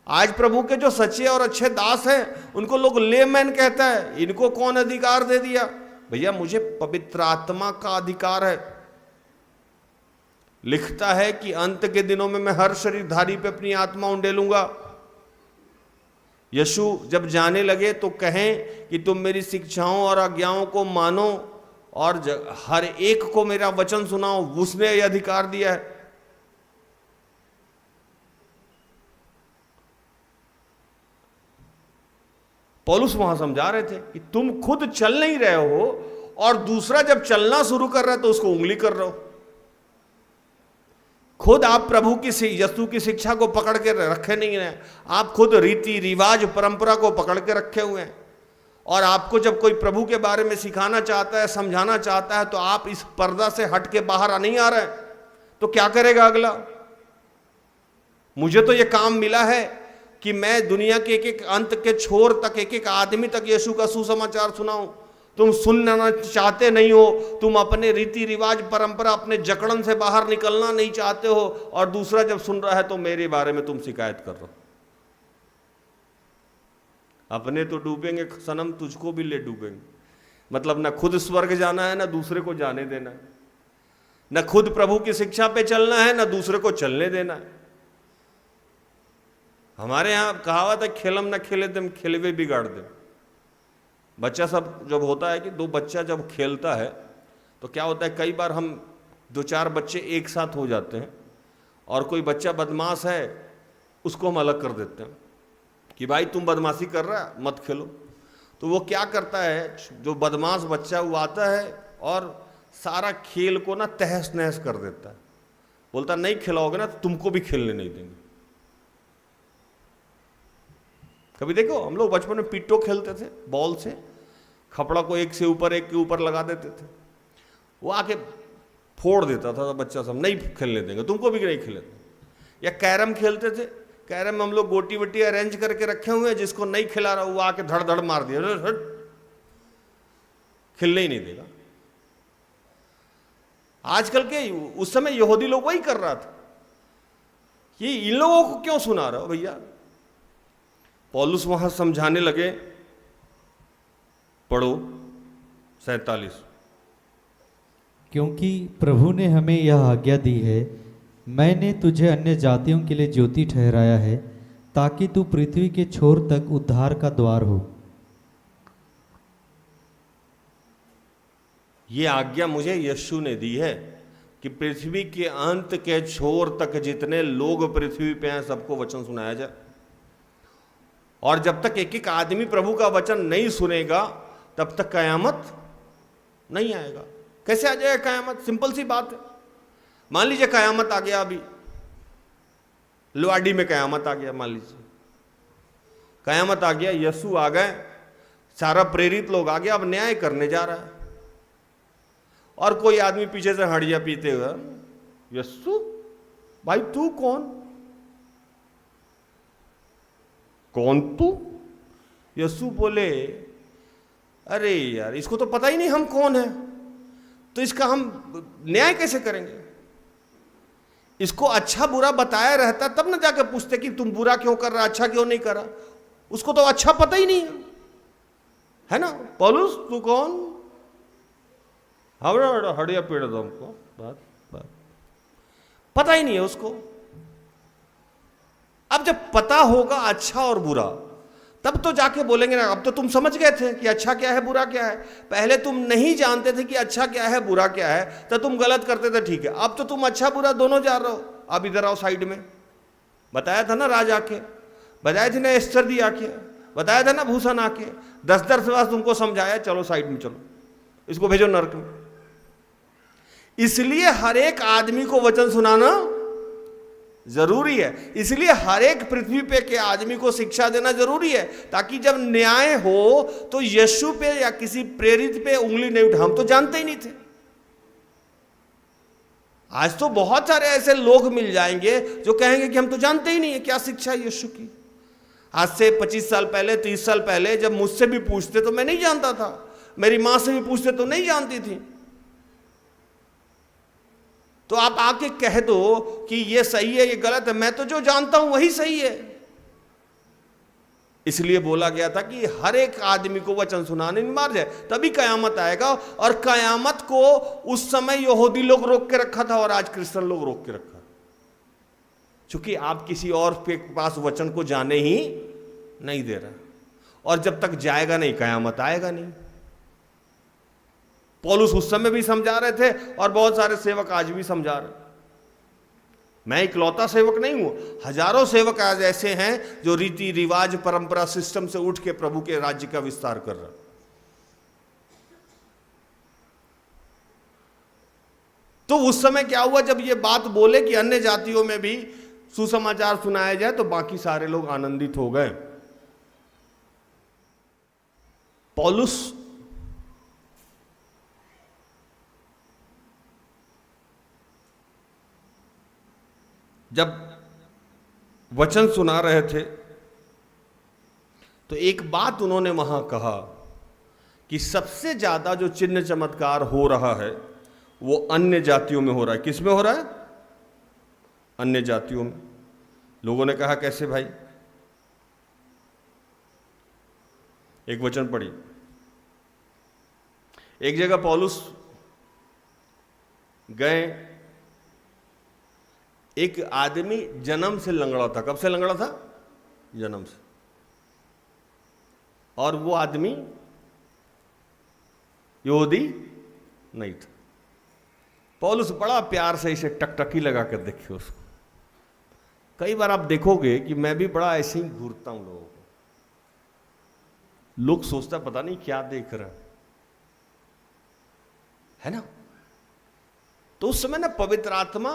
आज प्रभु के जो सच्चे और अच्छे दास हैं उनको लोग लेमैन कहता है। इनको कौन अधिकार दे दिया? भैया, मुझे पवित्र आत्मा का अधिकार है। लिखता है कि अंत के दिनों में मैं हर शरीरधारी पे अपनी आत्मा उंडेलूंगा। यीशु जब जाने लगे तो कहें कि तुम मेरी शिक्षाओं और आज्ञाओं को मानो और हर एक को मेरा वचन सुनाओ, उसने यह अधिकार दिया है। पौलुस वहां समझा रहे थे कि तुम खुद चल नहीं रहे हो और दूसरा जब चलना शुरू कर रहा है तो उसको उंगली कर रहे हो। खुद आप प्रभु की यीशु की शिक्षा को पकड़ के रखे नहीं हैं, आप खुद रीति रिवाज परंपरा को पकड़ के रखे हुए हैं। और आपको जब कोई प्रभु के बारे में सिखाना चाहता है, समझाना चाहता है, तो आप इस पर्दा से हट के बाहर नहीं आ रहे, तो क्या करेगा अगला? मुझे तो यह काम मिला है कि मैं दुनिया के एक एक अंत के छोर तक, एक एक आदमी तक यीशु का सुसमाचार सुनाऊं। तुम सुनना चाहते नहीं हो, तुम अपने रीति रिवाज परंपरा, अपने जकड़न से बाहर निकलना नहीं चाहते हो, और दूसरा जब सुन रहा है तो मेरे बारे में तुम शिकायत कर रहे हो। अपने तो डूबेंगे सनम, तुझको भी ले डूबेंगे। मतलब ना खुद स्वर्ग जाना है, ना दूसरे को जाने देना है, ना खुद प्रभु की शिक्षा पे चलना है, ना दूसरे को चलने देना है। हमारे यहाँ कहावत है, खेलम ना खेले तुम खेलवे बिगाड़ दे। बच्चा सब जब होता है कि दो बच्चा जब खेलता है तो क्या होता है, कई बार हम 2-4 बच्चे एक साथ हो जाते हैं और कोई बच्चा बदमाश है उसको हम अलग कर देते हैं कि भाई तुम बदमाशी कर रहा है, मत खेलो। तो वो क्या करता है, जो बदमाश बच्चा वो आता है और सारा खेल को ना तहस नहस कर देता है, बोलता नहीं खिलाओगे ना तो तुमको भी खेलने नहीं देंगे। कभी देखो हम लोग बचपन में पिट्टो खेलते थे, बॉल से खपड़ा को एक से ऊपर एक के ऊपर लगा देते थे, वो आके फोड़ देता था, तो बच्चा सब नहीं खेलने देंगे, तुमको भी नहीं खेलने देंगे। या कैरम खेलते थे, कैरम में हम लोग गोटी वोटी अरेंज करके रखे हुए हैं, जिसको नहीं खिला रहा वो आके धड़ धड़ मार दिया, खेलने ही नहीं देगा। आजकल के उस समय यहूदी लोग वही कर रहा था, ये इन लोगों को क्यों सुना रहे हो भैया? पौलुस वहां समझाने लगे, पढ़ो 47। क्योंकि प्रभु ने हमें यह आज्ञा दी है, मैंने तुझे अन्य जातियों के लिए ज्योति ठहराया है, ताकि तू पृथ्वी के छोर तक उद्धार का द्वार हो। ये आज्ञा मुझे यीशु ने दी है कि पृथ्वी के अंत के छोर तक जितने लोग पृथ्वी पे हैं सबको वचन सुनाया जाए। और जब तक एक एक आदमी प्रभु का वचन नहीं सुनेगा तब तक कयामत नहीं आएगा। कैसे आ जाएगा कयामत? सिंपल सी बात है। मान लीजिए कयामत आ गया, अभी लुआडी में कयामत आ गया, मान लीजिए कयामत आ गया, यीशु आ गए, सारा प्रेरित लोग आ गया, अब न्याय करने जा रहा है, और कोई आदमी पीछे से हड़िया पीते हुए, यीशु भाई तू कौन तू? यीशु बोले अरे यार इसको तो पता ही नहीं हम कौन है, तो इसका हम न्याय कैसे करेंगे? इसको अच्छा बुरा बताया रहता तब ना जाकर पूछते कि तुम बुरा क्यों कर रहा, अच्छा क्यों नहीं कर रहा। उसको तो अच्छा पता ही नहीं है ना। पौलुस तू कौन? हड़िया पेड़ दो हमको, बात पता ही नहीं है उसको। अब जब पता होगा अच्छा और बुरा तब तो जाके बोलेंगे ना, अब तो तुम समझ गए थे कि अच्छा क्या है बुरा क्या है। पहले तुम नहीं जानते थे कि अच्छा क्या है बुरा क्या है, तो तुम गलत करते थे, ठीक है। अब तो तुम अच्छा बुरा दोनों जा रहे हो। अब इधर आओ साइड में, बताया था ना राज आके, बताया थी ना एस्तर दी आके, बताया था ना भूषण आके, 10 बार तुमको समझाया, चलो साइड में चलो, इसको भेजो नरक में। इसलिए हर एक आदमी को वचन सुनाना जरूरी है, इसलिए हर एक पृथ्वी पे के आदमी को शिक्षा देना जरूरी है, ताकि जब न्याय हो तो यीशु पे या किसी प्रेरित पे उंगली नहीं उठा। हम तो जानते ही नहीं थे। आज तो बहुत सारे ऐसे लोग मिल जाएंगे जो कहेंगे कि हम तो जानते ही नहीं है क्या शिक्षा है यीशु की। आज से 25 साल पहले, 30 साल पहले जब मुझसे भी पूछते तो मैं नहीं जानता था, मेरी मां से भी पूछते तो नहीं जानती थी। तो आप आके कह दो कि ये सही है ये गलत है, मैं तो जो जानता हूं वही सही है। इसलिए बोला गया था कि हर एक आदमी को वचन सुनाने में मार जाए, तभी कयामत आएगा। और कयामत को उस समय यहूदी लोग रोक के रखा था और आज क्रिश्चियन लोग रोक के रखा, क्योंकि आप किसी और के पास वचन को जाने ही नहीं दे रहा, और जब तक जाएगा नहीं कयामत आएगा नहीं। पौलुस उस समय भी समझा रहे थे और बहुत सारे सेवक आज भी समझा रहे। मैं इकलौता सेवक नहीं हूं, हजारों सेवक आज ऐसे हैं जो रीति रिवाज परंपरा सिस्टम से उठ के प्रभु के राज्य का विस्तार कर रहे। तो उस समय क्या हुआ, जब ये बात बोले कि अन्य जातियों में भी सुसमाचार सुनाया जाए, तो बाकी सारे लोग आनंदित हो गए। पौलुस जब वचन सुना रहे थे तो एक बात उन्होंने वहां कहा कि सबसे ज्यादा जो चिन्ह चमत्कार हो रहा है वो अन्य जातियों में हो रहा है। किस में हो रहा है? अन्य जातियों में। लोगों ने कहा कैसे भाई? एक वचन पढ़ी। एक जगह पौलुस गए, एक आदमी जन्म से लंगड़ा था। कब से लंगड़ा था? जन्म से। और वो आदमी यहूदी नहीं था। पौलुस बड़ा प्यार से इसे टकटकी लगा कर देखे उसको। कई बार आप देखोगे कि मैं भी बड़ा ऐसे ही घूरता हूं लोगों को। लोग सोचता पता नहीं क्या देख रहा है ना। तो उस समय ना पवित्र आत्मा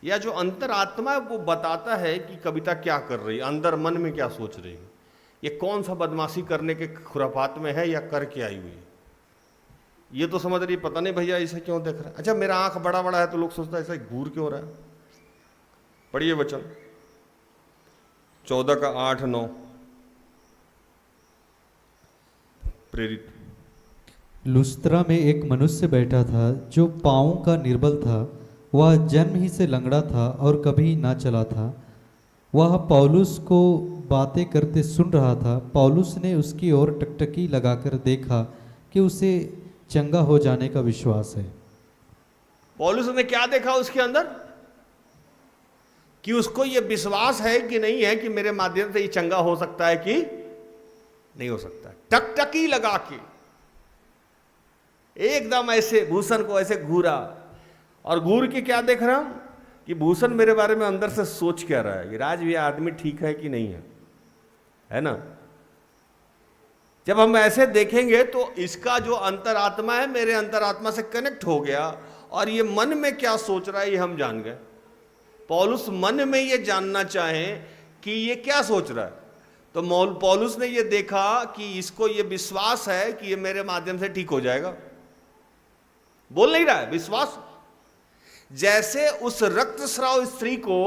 या जो अंतर आत्मा है वो बताता है कि कविता क्या कर रही है, अंदर मन में क्या सोच रही है, ये कौन सा बदमाशी करने के खुराफात में है या करके आई हुई है। ये तो समझ रही, पता नहीं भैया इसे क्यों देख रहा है। अच्छा मेरा आंख बड़ा बड़ा है तो लोग सोचता है ऐसा घूर क्यों रहा है। पढ़िए वचन 14 का 8-9 प्रेरित। लुस्त्रा में एक मनुष्य बैठा था जो पांवों का निर्बल था। वह जन्म ही से लंगड़ा था और कभी ना चला था। वह पौलुस को बातें करते सुन रहा था। पौलुस ने उसकी ओर टकटकी लगाकर देखा कि उसे चंगा हो जाने का विश्वास है। पौलुस ने क्या देखा उसके अंदर? कि उसको यह विश्वास है कि नहीं है कि मेरे माध्यम से ये चंगा हो सकता है कि नहीं हो सकता। टकटकी लगा के एकदम ऐसे भूषण को ऐसे घूरा, और घूर के क्या देख रहा हूं कि भूषण मेरे बारे में अंदर से सोच क्या रहा है कि राज ये आदमी ठीक है कि नहीं है ना। जब हम ऐसे देखेंगे तो इसका जो अंतरात्मा है मेरे अंतरात्मा से कनेक्ट हो गया, और ये मन में क्या सोच रहा है ये हम जान गए। पौलुस मन में ये जानना चाहें कि ये क्या सोच रहा है, तो पौलुस ने ये देखा कि इसको ये विश्वास है कि ये मेरे माध्यम से ठीक हो जाएगा। बोल नहीं रहा है, विश्वास। जैसे उस रक्तस्राव स्त्री को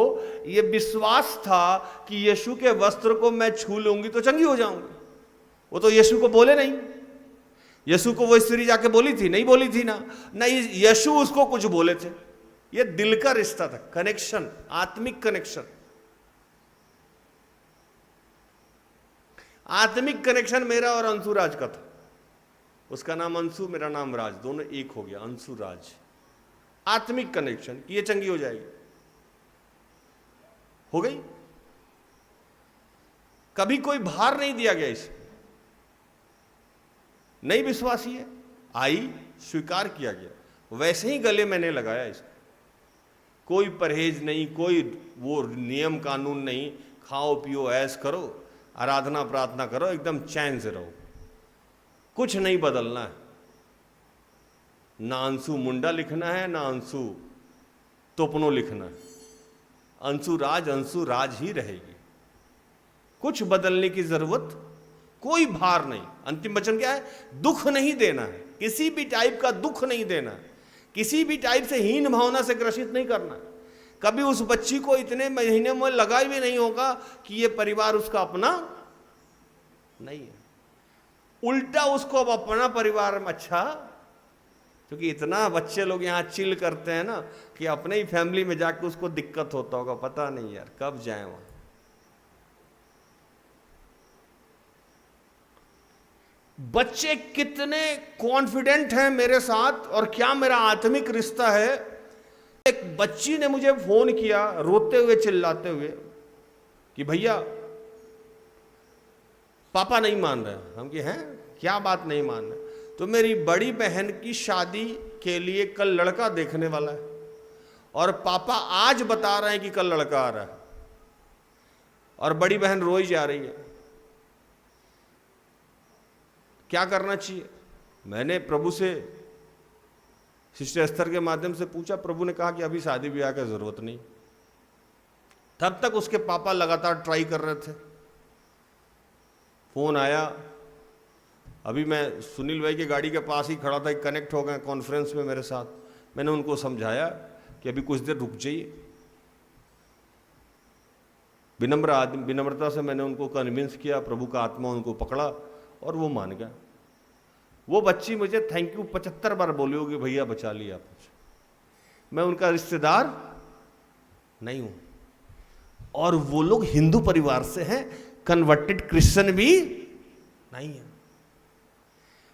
यह विश्वास था कि यीशु के वस्त्र को मैं छू लूंगी तो चंगी हो जाऊंगी। वो तो यीशु को बोले नहीं। यीशु को वो स्त्री जाके बोली थी? नहीं बोली थी ना। नहीं, यीशु उसको कुछ बोले थे। ये दिल का रिश्ता था, कनेक्शन, आत्मिक कनेक्शन। आत्मिक कनेक्शन मेरा और अंशुराज का था। उसका नाम अंशु, मेरा नाम राज, दोनों एक हो गया, अंशु राज। आत्मिक कनेक्शन कि ये चंगी हो जाएगी। हो गई। कभी कोई भार नहीं दिया गया इसे। नहीं विश्वासी है, आई, स्वीकार किया गया, वैसे ही गले मैंने लगाया इसको। कोई परहेज नहीं, कोई वो नियम कानून नहीं। खाओ पियो ऐश करो, आराधना प्रार्थना करो, एकदम चैन से रहो, कुछ नहीं बदलना है। ना अंशु मुंडा लिखना है, ना अंशु तोपनो लिखना है। अंशु राज ही रहेगी। कुछ बदलने की जरूरत, कोई भार नहीं। अंतिम वचन क्या है? दुख नहीं देना है, किसी भी टाइप का दुख नहीं देना है, किसी भी टाइप से हीन भावना से ग्रसित नहीं करना। कभी उस बच्ची को इतने महीने में लगा भी नहीं होगा कि ये परिवार उसका अपना नहीं है। उल्टा उसको अब अपना परिवार में, अच्छा, क्योंकि इतना बच्चे लोग यहाँ चिल करते हैं ना कि अपने ही फैमिली में जाके उसको दिक्कत होता होगा, पता नहीं यार कब जाए वहां। बच्चे कितने कॉन्फिडेंट हैं मेरे साथ और क्या मेरा आत्मिक रिश्ता है। एक बच्ची ने मुझे फोन किया रोते हुए चिल्लाते हुए कि भैया पापा नहीं मान रहे। हम कि हैं क्या बात नहीं मान रहे? तो मेरी बड़ी बहन की शादी के लिए कल लड़का देखने वाला है और पापा आज बता रहे हैं कि कल लड़का आ रहा है, और बड़ी बहन रोई जा रही है। क्या करना चाहिए? मैंने प्रभु से, सिस्टर एस्तर के माध्यम से पूछा। प्रभु ने कहा कि अभी शादी ब्याह की जरूरत नहीं। तब तक उसके पापा लगातार ट्राई कर रहे थे। फोन आया, अभी मैं सुनील भाई की गाड़ी के पास ही खड़ा था, कनेक्ट हो गए कॉन्फ्रेंस में मेरे साथ। मैंने उनको समझाया कि अभी कुछ देर रुक जाइए। विनम्रता से मैंने उनको कन्विंस किया, प्रभु का आत्मा उनको पकड़ा और वो मान गया। वो बच्ची मुझे थैंक यू 75 बार बोली होगी, भैया बचा लिया आप मुझे। मैं उनका रिश्तेदार नहीं हूं, और वो लोग हिंदू परिवार से हैं, कन्वर्टेड क्रिश्चियन भी नहीं है।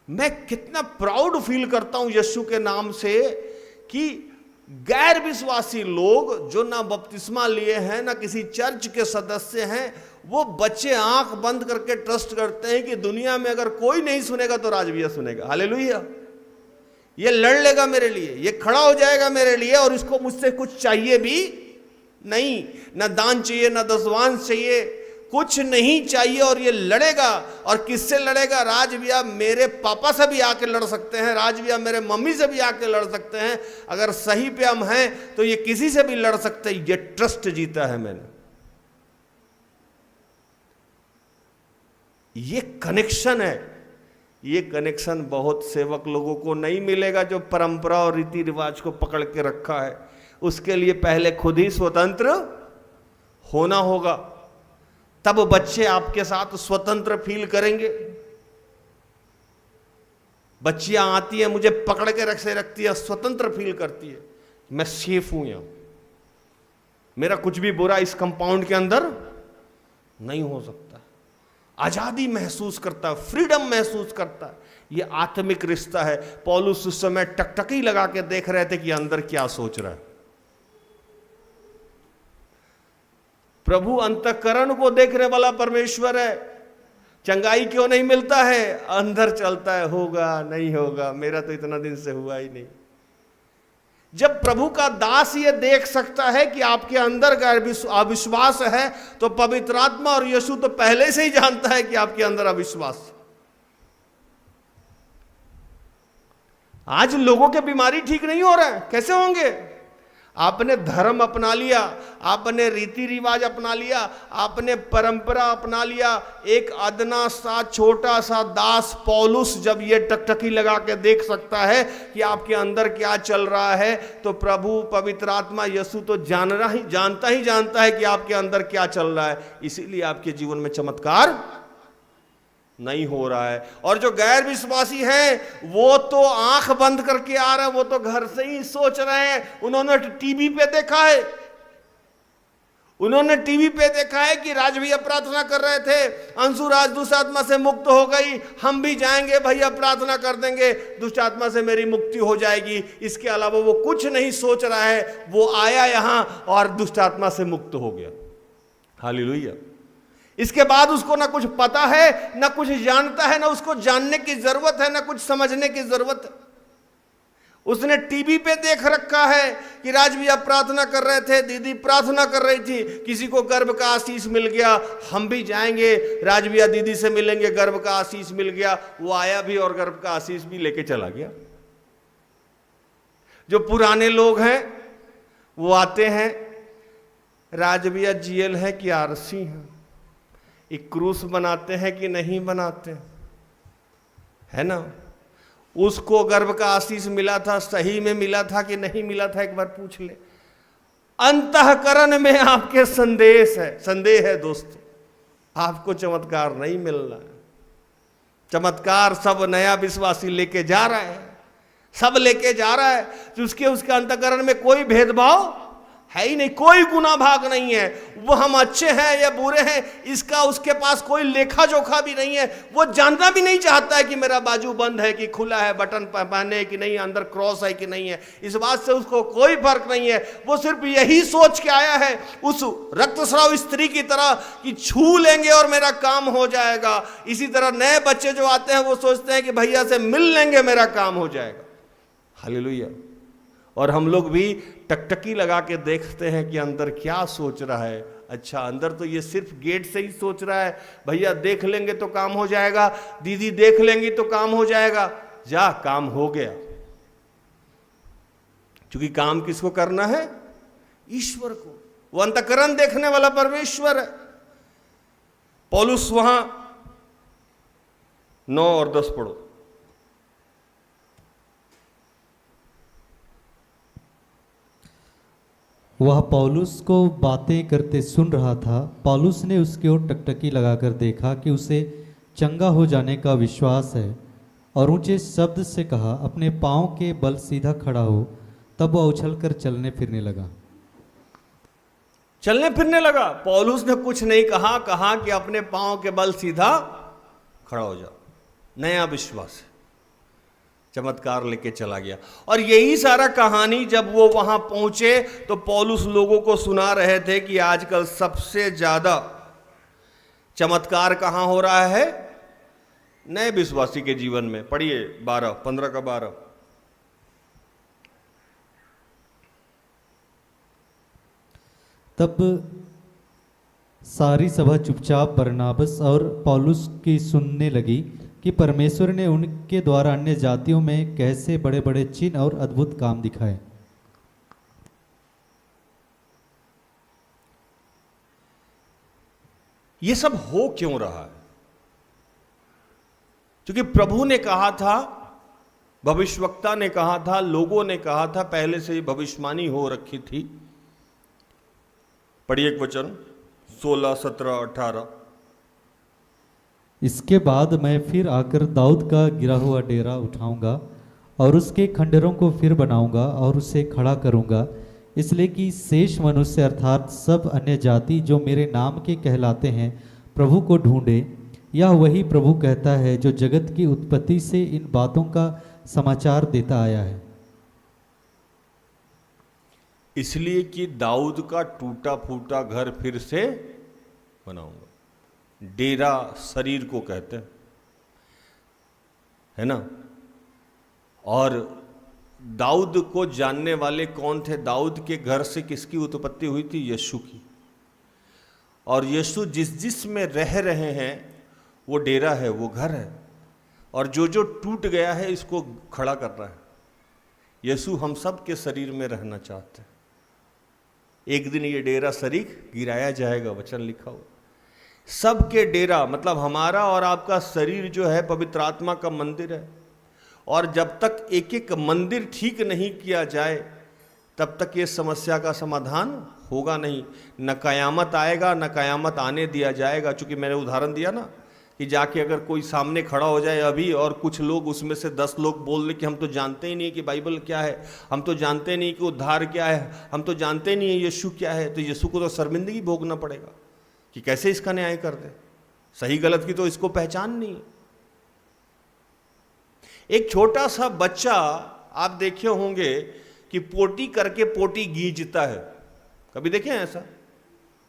मैं कितना प्राउड फील करता हूं यीशु के नाम से कि गैर विश्वासी लोग जो ना बपतिस्मा लिए हैं, ना किसी चर्च के सदस्य हैं, वो बच्चे आंख बंद करके ट्रस्ट करते हैं कि दुनिया में अगर कोई नहीं सुनेगा तो राजभैया सुनेगा। हालेलुया। ये लड़ लेगा मेरे लिए, ये खड़ा हो जाएगा मेरे लिए, और इसको मुझसे कुछ चाहिए भी नहीं, ना दान चाहिए, ना दसवांश चाहिए, कुछ नहीं चाहिए, और ये लड़ेगा। और किससे लड़ेगा? राज भैया मेरे पापा से भी आके लड़ सकते हैं, राज भैया मेरे मम्मी से भी आके लड़ सकते हैं, अगर सही पे हम हैं तो ये किसी से भी लड़ सकते हैं। ये ट्रस्ट जीता है मैंने। ये कनेक्शन है। ये कनेक्शन बहुत सेवक लोगों को नहीं मिलेगा जो परंपरा और रीति रिवाज को पकड़ के रखा है। उसके लिए पहले खुद ही स्वतंत्र होना होगा, तब बच्चे आपके साथ स्वतंत्र फील करेंगे। बच्चियां आती है, मुझे पकड़ के रखती है, स्वतंत्र फील करती है, मैं सेफ हूं यहां, मेरा कुछ भी बुरा इस कंपाउंड के अंदर नहीं हो सकता। आजादी महसूस करता है, फ्रीडम महसूस करता है। यह आत्मिक रिश्ता है। पौलुस उस समय टकटकी लगा के देख रहे थे कि अंदर क्या सोच रहा है। प्रभु अंतःकरण को देखने वाला परमेश्वर है। चंगाई क्यों नहीं मिलता है? अंदर चलता है, होगा नहीं होगा, मेरा तो इतना दिन से हुआ ही नहीं। जब प्रभु का दास ये देख सकता है कि आपके अंदर का अविश्वास है, तो पवित्र आत्मा और यीशु तो पहले से ही जानता है कि आपके अंदर अविश्वास। आज लोगों के बीमारी ठीक नहीं हो रहा है, कैसे होंगे? आपने धर्म अपना लिया, आपने रीति रिवाज अपना लिया, आपने परंपरा अपना लिया। एक अदना सा छोटा सा दास पौलुस जब ये टकटकी लगा के देख सकता है कि आपके अंदर क्या चल रहा है, तो प्रभु पवित्र आत्मा यीशु तो जानता है कि आपके अंदर क्या चल रहा है। इसीलिए आपके जीवन में चमत्कार नहीं हो रहा है। और जो गैर विश्वासी हैं वो तो आंख बंद करके आ रहे हैं, वो तो घर से ही सोच रहे हैं। उन्होंने टीवी पे देखा है, उन्होंने टीवी पे देखा है कि राज भैया प्रार्थना कर रहे थे, अंशु राज दुष्ट आत्मा से मुक्त हो गई, हम भी जाएंगे भैया प्रार्थना कर देंगे, दुष्ट आत्मा से मेरी मुक्ति हो जाएगी। इसके अलावा वो कुछ नहीं सोच रहा है। वो आया यहां और दुष्ट आत्मा से मुक्त हो गया। हालेलुया। इसके बाद उसको ना कुछ पता है, ना कुछ जानता है, ना उसको जानने की जरूरत है, ना कुछ समझने की जरूरत है। उसने टीवी पे देख रखा है कि राज भैया प्रार्थना कर रहे थे, दीदी प्रार्थना कर रही थी, किसी को गर्भ का आशीष मिल गया, हम भी जाएंगे, राज भैया दीदी से मिलेंगे, गर्भ का आशीष मिल गया। वो आया भी और गर्भ का आशीष भी लेके चला गया। जो पुराने लोग हैं वो आते हैं, राज भैया जीएल है कि आरसी है, एक क्रूस बनाते हैं कि नहीं बनाते, है ना? उसको गर्भ का आशीष मिला था, सही में मिला था कि नहीं मिला था, एक बार पूछ ले। अंतःकरण में आपके संदेह है दोस्तों, आपको चमत्कार नहीं मिल रहा है। चमत्कार सब नया विश्वासी लेके जा रहा है, सब लेके जा रहा है। तो उसके अंतःकरण में कोई भेदभाव है ही नहीं, कोई गुना भाग नहीं है। वो हम अच्छे हैं या बुरे हैं इसका उसके पास कोई लेखा जोखा भी नहीं है। वो जानना भी नहीं चाहता है कि मेरा बाजू बंद है कि खुला है, बटन पहने कि नहीं, अंदर क्रॉस है कि नहीं है, इस बात से उसको कोई फर्क नहीं है। वो सिर्फ यही सोच के आया है उस रक्तस्राव स्त्री की तरह कि छू लेंगे और मेरा काम हो जाएगा। इसी तरह नए बच्चे जो आते हैं वो सोचते हैं कि भैया से मिल लेंगे मेरा काम हो जाएगा। हालेलुया। और हम लोग भी टकटकी लगा के देखते हैं कि अंदर क्या सोच रहा है। अच्छा, अंदर तो ये सिर्फ गेट से ही सोच रहा है, भैया देख लेंगे तो काम हो जाएगा, दीदी देख लेंगी तो काम हो जाएगा। जा, काम हो गया। क्योंकि काम किसको करना है? ईश्वर को। वो अंतःकरण देखने वाला परमेश्वर है। पौलुस वहां 9 और 10 पढ़ो। वह पौलुस को बातें करते सुन रहा था। पौलुस ने उसकी ओर टकटकी लगाकर देखा कि उसे चंगा हो जाने का विश्वास है, और ऊंचे शब्द से कहा, अपने पांव के बल सीधा खड़ा हो। तब वह उछलकर चलने फिरने लगा। चलने फिरने लगा। पौलुस ने कुछ नहीं कहा कि अपने पांव के बल सीधा खड़ा हो जा। नया विश्वास है। चमत्कार लेके चला गया। और यही सारा कहानी जब वो वहां पहुंचे तो पौलुस लोगों को सुना रहे थे कि आजकल सबसे ज्यादा चमत्कार कहां हो रहा है? नए विश्वासी के जीवन में। पढ़िए 15 का 12। तब सारी सभा चुपचाप बरनाबस और पौलुस की सुनने लगी कि परमेश्वर ने उनके द्वारा अन्य जातियों में कैसे बड़े बड़े चिन्ह और अद्भुत काम दिखाए। ये सब हो क्यों रहा है? क्योंकि प्रभु ने कहा था, भविष्यवक्ता ने कहा था, लोगों ने कहा था, पहले से ही भविष्यवाणी हो रखी थी। पढ़िए एक वचन 16, 17, 18। इसके बाद मैं फिर आकर दाऊद का गिरा हुआ डेरा उठाऊंगा और उसके खंडरों को फिर बनाऊंगा और उसे खड़ा करूंगा, इसलिए कि शेष मनुष्य अर्थात सब अन्य जाति जो मेरे नाम के कहलाते हैं प्रभु को ढूंढे। यह वही प्रभु कहता है जो जगत की उत्पत्ति से इन बातों का समाचार देता आया है। इसलिए कि दाऊद का टूटा फूटा घर फिर से बनाऊंगा। डेरा शरीर को कहते हैं, है ना। और दाऊद को जानने वाले कौन थे? दाऊद के घर से किसकी उत्पत्ति हुई थी? यीशु की। और यीशु जिस जिस में रह रहे हैं वो डेरा है, वो घर है। और जो जो टूट गया है इसको खड़ा कर रहा है। यीशु हम सब के शरीर में रहना चाहते हैं। एक दिन ये डेरा शरीक गिराया जाएगा, वचन लिखा हो। सबके डेरा मतलब हमारा और आपका शरीर जो है पवित्र आत्मा का मंदिर है। और जब तक एक एक मंदिर ठीक नहीं किया जाए तब तक ये समस्या का समाधान होगा नहीं। न कयामत आएगा, न कयामत आने दिया जाएगा। चूंकि मैंने उदाहरण दिया ना कि जाके अगर कोई सामने खड़ा हो जाए अभी और कुछ लोग उसमें से 10 लोग बोल रहे कि हम तो जानते ही नहीं कि बाइबल क्या है, हम तो जानते नहीं कि उद्धार क्या है, हम तो जानते नहीं है यीशु क्या है, तो यीशु को तो शर्मिंदगी भोगना पड़ेगा कि कैसे इसका न्याय कर दे। सही गलत की तो इसको पहचान नहीं है। एक छोटा सा बच्चा आप देखे होंगे कि पोटी करके पोटी गींजता है। कभी देखे हैं ऐसा?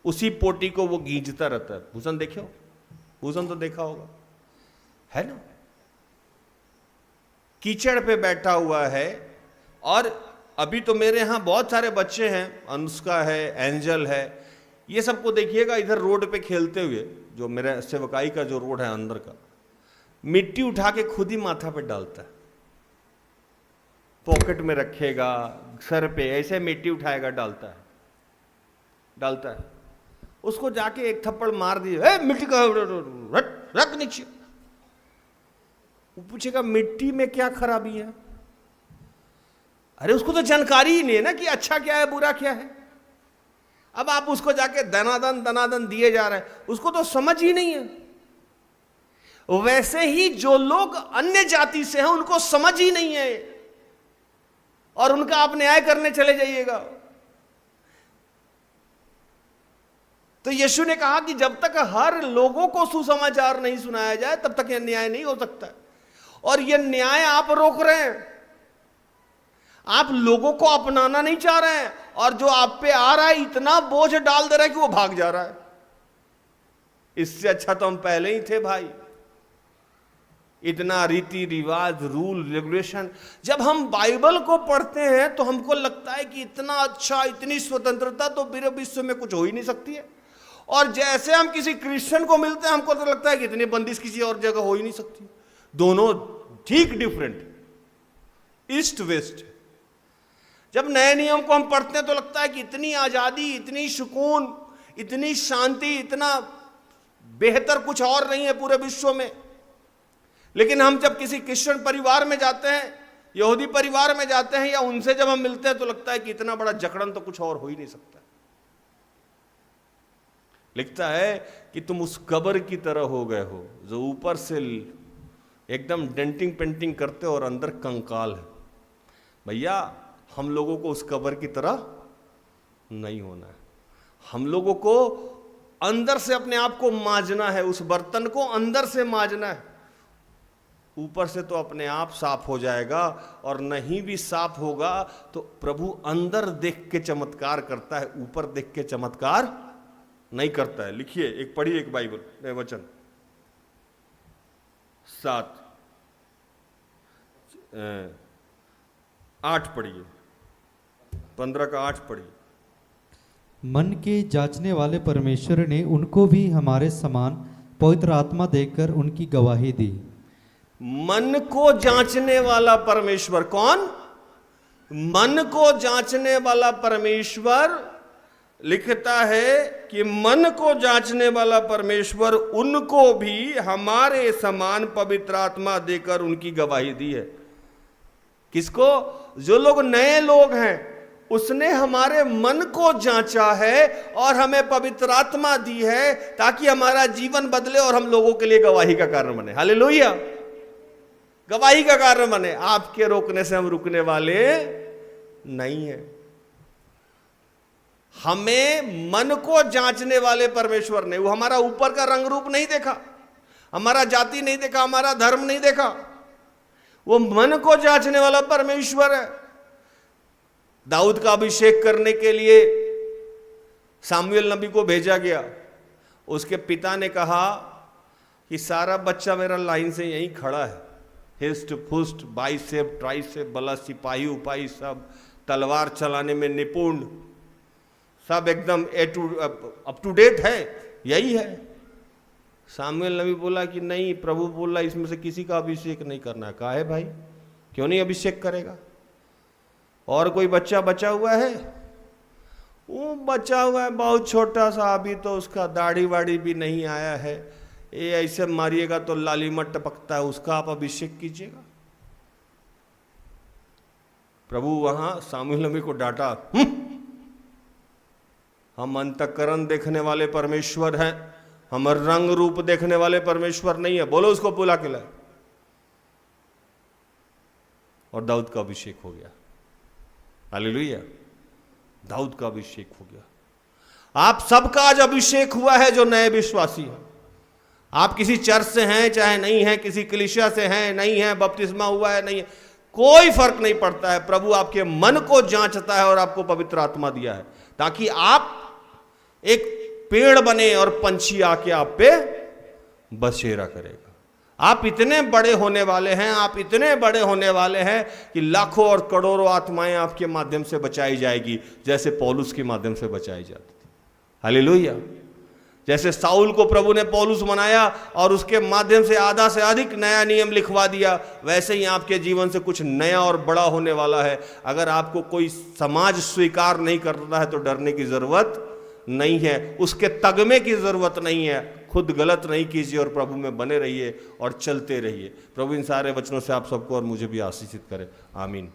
उसी पोटी को वो गींजता रहता है। भूषण देखे हो? भूषण तो देखा होगा, है ना। कीचड़ पे बैठा हुआ है। और अभी तो मेरे यहां बहुत सारे बच्चे हैं, अनुष्का है, एंजल है, ये सबको देखिएगा इधर रोड पे खेलते हुए। जो मेरे सेवकाई का जो रोड है अंदर का, मिट्टी उठा के खुद ही माथा पे डालता है, पॉकेट में रखेगा, सर पे ऐसे मिट्टी उठाएगा, डालता है। उसको जाके एक थप्पड़ मार दिए, मिट्टी का रख नीचे। वो पूछेगा मिट्टी में क्या खराबी है? अरे उसको तो जानकारी ही नहीं है ना कि अच्छा क्या है बुरा क्या है। अब आप उसको जाके दनादन दिए जा रहे हैं, उसको तो समझ ही नहीं है। वैसे ही जो लोग अन्य जाति से हैं उनको समझ ही नहीं है और उनका आप न्याय करने चले जाइएगा। तो यीशु ने कहा कि जब तक हर लोगों को सुसमाचार नहीं सुनाया जाए तब तक यह न्याय नहीं हो सकता। और यह न्याय आप रोक रहे हैं, आप लोगों को अपनाना नहीं चाह रहे हैं, और जो आप पे आ रहा है इतना बोझ डाल दे रहा है कि वो भाग जा रहा है। इससे अच्छा तो हम पहले ही थे भाई। इतना रीति रिवाज, रूल रेगुलेशन। जब हम बाइबल को पढ़ते हैं तो हमको लगता है कि इतना अच्छा, इतनी स्वतंत्रता तो पूरे विश्व में कुछ हो ही नहीं सकती है। और जैसे हम किसी क्रिश्चियन को मिलते हैं हमको तो लगता है कि इतनी बंदिश किसी और जगह हो ही नहीं सकती। दोनों ठीक डिफरेंट, ईस्ट वेस्ट। जब नए नियम को हम पढ़ते हैं तो लगता है कि इतनी आजादी, इतनी सुकून, इतनी शांति, इतना बेहतर कुछ और नहीं है पूरे विश्व में। लेकिन हम जब किसी क्रिश्चियन परिवार में जाते हैं, यहूदी परिवार में जाते हैं, या उनसे जब हम मिलते हैं तो लगता है कि इतना बड़ा जकड़न तो कुछ और हो ही नहीं सकता। लिखता है कि तुम उस कब्र की तरह हो गए हो जो ऊपर से एकदम डेंटिंग पेंटिंग करते हो और अंदर कंकाल है। भैया, हम लोगों को उस कब्र की तरह नहीं होना है। हम लोगों को अंदर से अपने आप को मांजना है, उस बर्तन को अंदर से मांजना है। ऊपर से तो अपने आप साफ हो जाएगा, और नहीं भी साफ होगा तो प्रभु अंदर देख के चमत्कार करता है, ऊपर देख के चमत्कार नहीं करता है। लिखिए, एक पढ़िए, एक बाइबल में वचन 8 पढ़िए, 15 का 8 पढ़िए। मन के जांचने वाले परमेश्वर ने उनको भी हमारे समान पवित्र आत्मा देकर उनकी गवाही दी। मन को जांचने वाला परमेश्वर कौन? मन को जांचने वाला परमेश्वर लिखता है कि मन को जांचने वाला परमेश्वर उनको भी हमारे समान पवित्र आत्मा देकर उनकी गवाही दी है। किसको? जो लोग नए लोग हैं, उसने हमारे मन को जांचा है और हमें पवित्र आत्मा दी है ताकि हमारा जीवन बदले और हम लोगों के लिए गवाही का कारण बने। हालेलुया, गवाही का कारण बने। आपके रोकने से हम रुकने वाले नहीं है। हमें मन को जांचने वाले परमेश्वर ने, वो हमारा ऊपर का रंग रूप नहीं देखा, हमारा जाति नहीं देखा, हमारा धर्म नहीं देखा, वो मन को जांचने वाला परमेश्वर है। दाऊद का अभिषेक करने के लिए सामुएल नबी को भेजा गया। उसके पिता ने कहा कि सारा बच्चा मेरा लाइन से यहीं खड़ा है, हिस्ट फुस्ट, बाइसेप, ट्राइसेप, बला, सिपाही उपाही, सब तलवार चलाने में निपुण, सब एकदम अप टू डेट है, यही है। सामुएल नबी बोला कि नहीं, प्रभु बोला इसमें से किसी का अभिषेक नहीं करना है। कहा है भाई, क्यों नहीं अभिषेक करेगा? और कोई बच्चा बचा हुआ है? वो बचा हुआ है बहुत छोटा सा, अभी तो उसका दाढ़ी वाड़ी भी नहीं आया है, ये ऐसे मारिएगा तो लालीमट टपकता है, उसका आप अभिषेक कीजिएगा। प्रभु वहां सामुएल नबी को डांटा, हम अंतःकरण देखने वाले परमेश्वर हैं, हम रंग रूप देखने वाले परमेश्वर नहीं है। बोलो उसको बुला के लाए। और दाऊद का अभिषेक हो गया। हालेलुया, दाऊद का अभिषेक हो गया। आप सबका आज अभिषेक हुआ है जो नए विश्वासी हैं। आप किसी चर्च से हैं चाहे नहीं है, किसी कलीसिया से हैं नहीं है, बपतिस्मा हुआ है नहीं है, कोई फर्क नहीं पड़ता है। प्रभु आपके मन को जांचता है और आपको पवित्र आत्मा दिया है ताकि आप एक पेड़ बने और पंछी आके आप पे बसेरा करेगा। आप इतने बड़े होने वाले हैं, आप इतने बड़े होने वाले हैं कि लाखों और करोड़ों आत्माएं आपके माध्यम से बचाई जाएगी, जैसे पौलुस के माध्यम से बचाई जाती थी। हालेलुया। जैसे साउल को प्रभु ने पौलुस बनाया और उसके माध्यम से आधा से अधिक नया नियम लिखवा दिया, वैसे ही आपके जीवन से कुछ नया और बड़ा होने वाला है। अगर आपको कोई समाज स्वीकार नहीं करता है तो डरने की जरूरत नहीं है, उसके तगमे की जरूरत नहीं है। खुद गलत नहीं कीजिए और प्रभु में बने रहिए और चलते रहिए। प्रभु इन सारे वचनों से आप सबको और मुझे भी आशीषित करे। आमीन।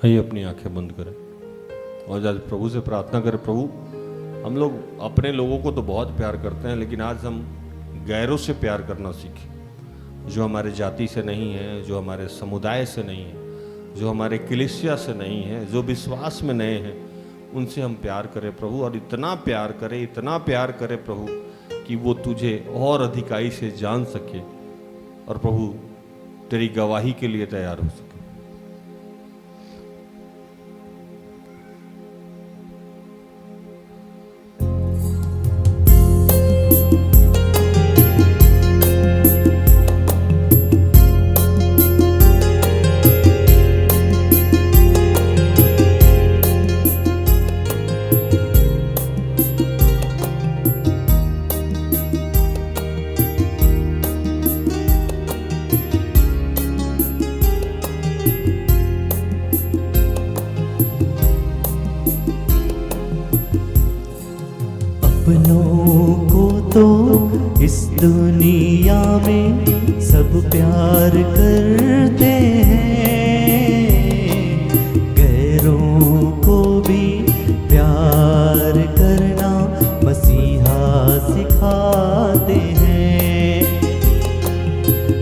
आइए अपनी आंखें बंद करें और आज प्रभु से प्रार्थना करें। प्रभु, हम लोग अपने लोगों को तो बहुत प्यार करते हैं, लेकिन आज हम गैरों से प्यार करना सीखें, जो हमारे जाति से नहीं है, जो हमारे समुदाय से नहीं है, जो हमारे कलीसिया से नहीं है, जो विश्वास में नए हैं, उनसे हम प्यार करें प्रभु। और इतना प्यार करें प्रभु कि वो तुझे और अधिकाई से जान सके और प्रभु तेरी गवाही के लिए तैयार हो सके। अपनों को तो इस दुनिया में सब प्यार करते हैं, गैरों को भी प्यार करना मसीहा सिखाते हैं।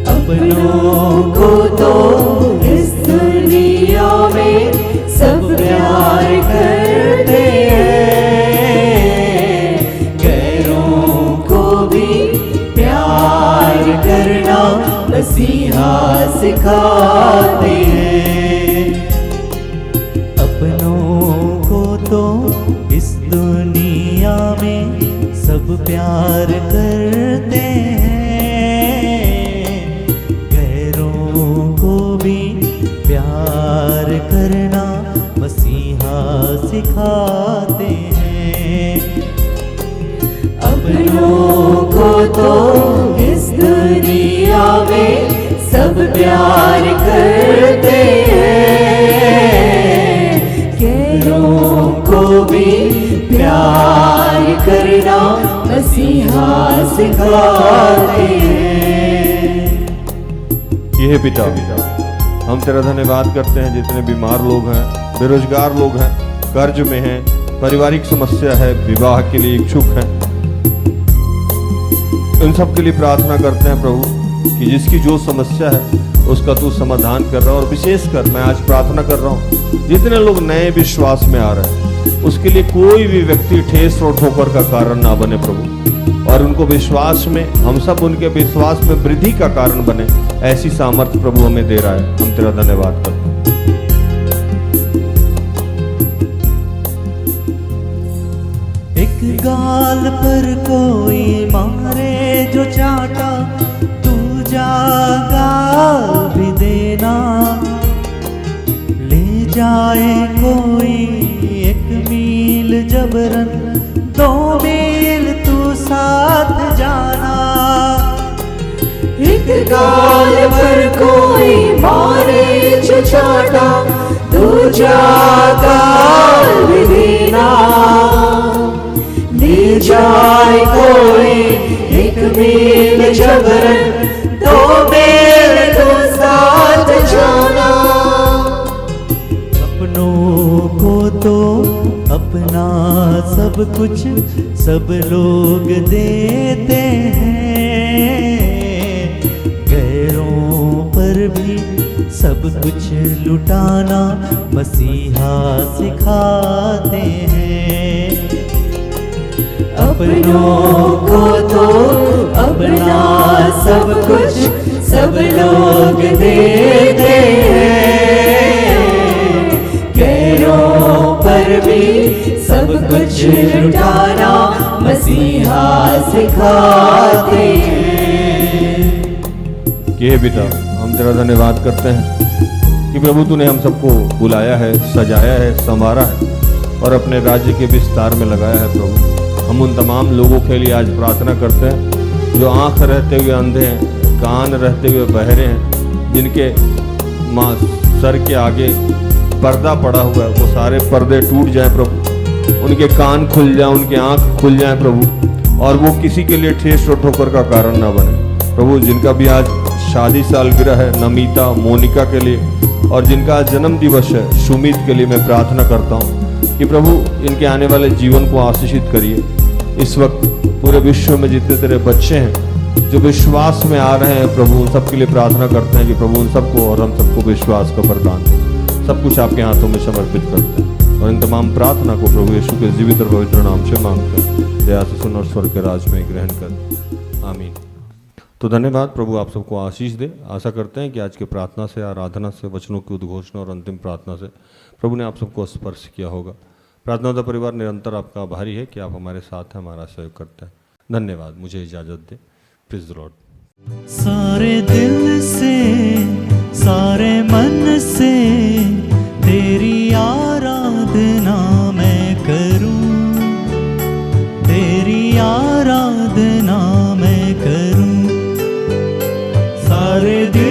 अपनों को तो इस दुनिया में सब प्यार करते हैं, करना मसीहा सिखाते हैं। अपनों को तो इस दुनिया में सब प्यार करते हैं, गैरों को भी प्यार करना मसीहा सिखाते हैं। अपनों को तो इस दुनिया में सब प्यार करते हैं, गैरों को भी प्यार करना मसीहा सिखाते हैं। ये पिता, हम तेरा धन्यवाद करते हैं जितने बीमार लोग हैं, बेरोजगार लोग हैं, कर्ज में हैं, पारिवारिक समस्या है, विवाह के लिए इच्छुक हैं, उन सब के लिए प्रार्थना करते हैं प्रभु कि जिसकी जो समस्या है उसका तू समाधान कर रहा है। और विशेषकर मैं आज प्रार्थना कर रहा हूँ जितने लोग नए विश्वास में आ रहे हैं, उसके लिए कोई भी व्यक्ति ठेस और ठोकर का कारण ना बने प्रभु, और उनको विश्वास में, हम सब उनके विश्वास में वृद्धि का कारण बने, ऐसी सामर्थ्य प्रभु हमें दे रहा है। हम तेरा धन्यवाद करते हैं। एक गाल पर कोई मारे जो चाटा, तू जागा भी देना, ले जाए कोई 1 मील जबरन, 2 मील तू साथ जाना। एक गाल पर कोई मारे जो चाटा, तू जागा भी देना, ले जाए कोई 1 मील जबरन, 2 मील तो साथ जाना। अपनों को तो अपना सब कुछ सब लोग देते हैं, गैरों पर भी सब कुछ लुटाना मसीहा सिखाते हैं। अपनों को तो अपना सब कुछ सब लोग देते हैं, गैरों पर भी सब कुछ लुटाना मसीहा सिखाते हैं। कि हे पिता, हम तेरा धन्यवाद करते हैं कि प्रभु तूने हम सबको बुलाया है, सजाया है, संवारा है और अपने राज्य के विस्तार में लगाया है प्रभु। हम उन तमाम लोगों के लिए आज प्रार्थना करते हैं जो आंख रहते हुए अंधे हैं, कान रहते हुए बहरे हैं, जिनके सर के आगे पर्दा पड़ा हुआ है, वो सारे पर्दे टूट जाएं प्रभु, उनके कान खुल जाएं, उनके आंख खुल जाएं प्रभु, और वो किसी के लिए ठेस और ठोकर का कारण ना बने प्रभु। जिनका भी आज शादी सालगिरह है, नमिता, मोनिका के लिए और जिनका आज जन्म दिवस है सुमित के लिए मैं प्रार्थना करता हूँ कि प्रभु इनके आने वाले जीवन को आशीषित करिए। इस वक्त पूरे विश्व में जितने तेरे बच्चे हैं जो विश्वास में आ रहे हैं प्रभु, उन सबके लिए प्रार्थना करते हैं कि प्रभु उन सबको और हम सबको विश्वास का वरदान दें। सब कुछ आपके हाथों में समर्पित करते हैं और इन तमाम प्रार्थना को प्रभु यीशु के जीवित और पवित्र नाम से मांगते हैं। दया से सुन और स्वर्ग के राज में ग्रहण कर, आमीन। तो धन्यवाद, प्रभु आप सबको आशीष दे। आशा करते हैं कि आज के प्रार्थना से, आराधना से, वचनों की उद्घोषणा और अंतिम प्रार्थना से प्रभु ने आप सबको स्पर्श किया होगा। प्रार्थना का परिवार निरंतर आपका आभारी है कि आप हमारे साथ हैं, हमारा सहयोग करते हैं। धन्यवाद, मुझे इजाज़त दे। Praise the Lord. सारे दिल से, सारे मन से तेरी आराधना मैं करूं, तेरी आराधना मैं करूं। सारे दिल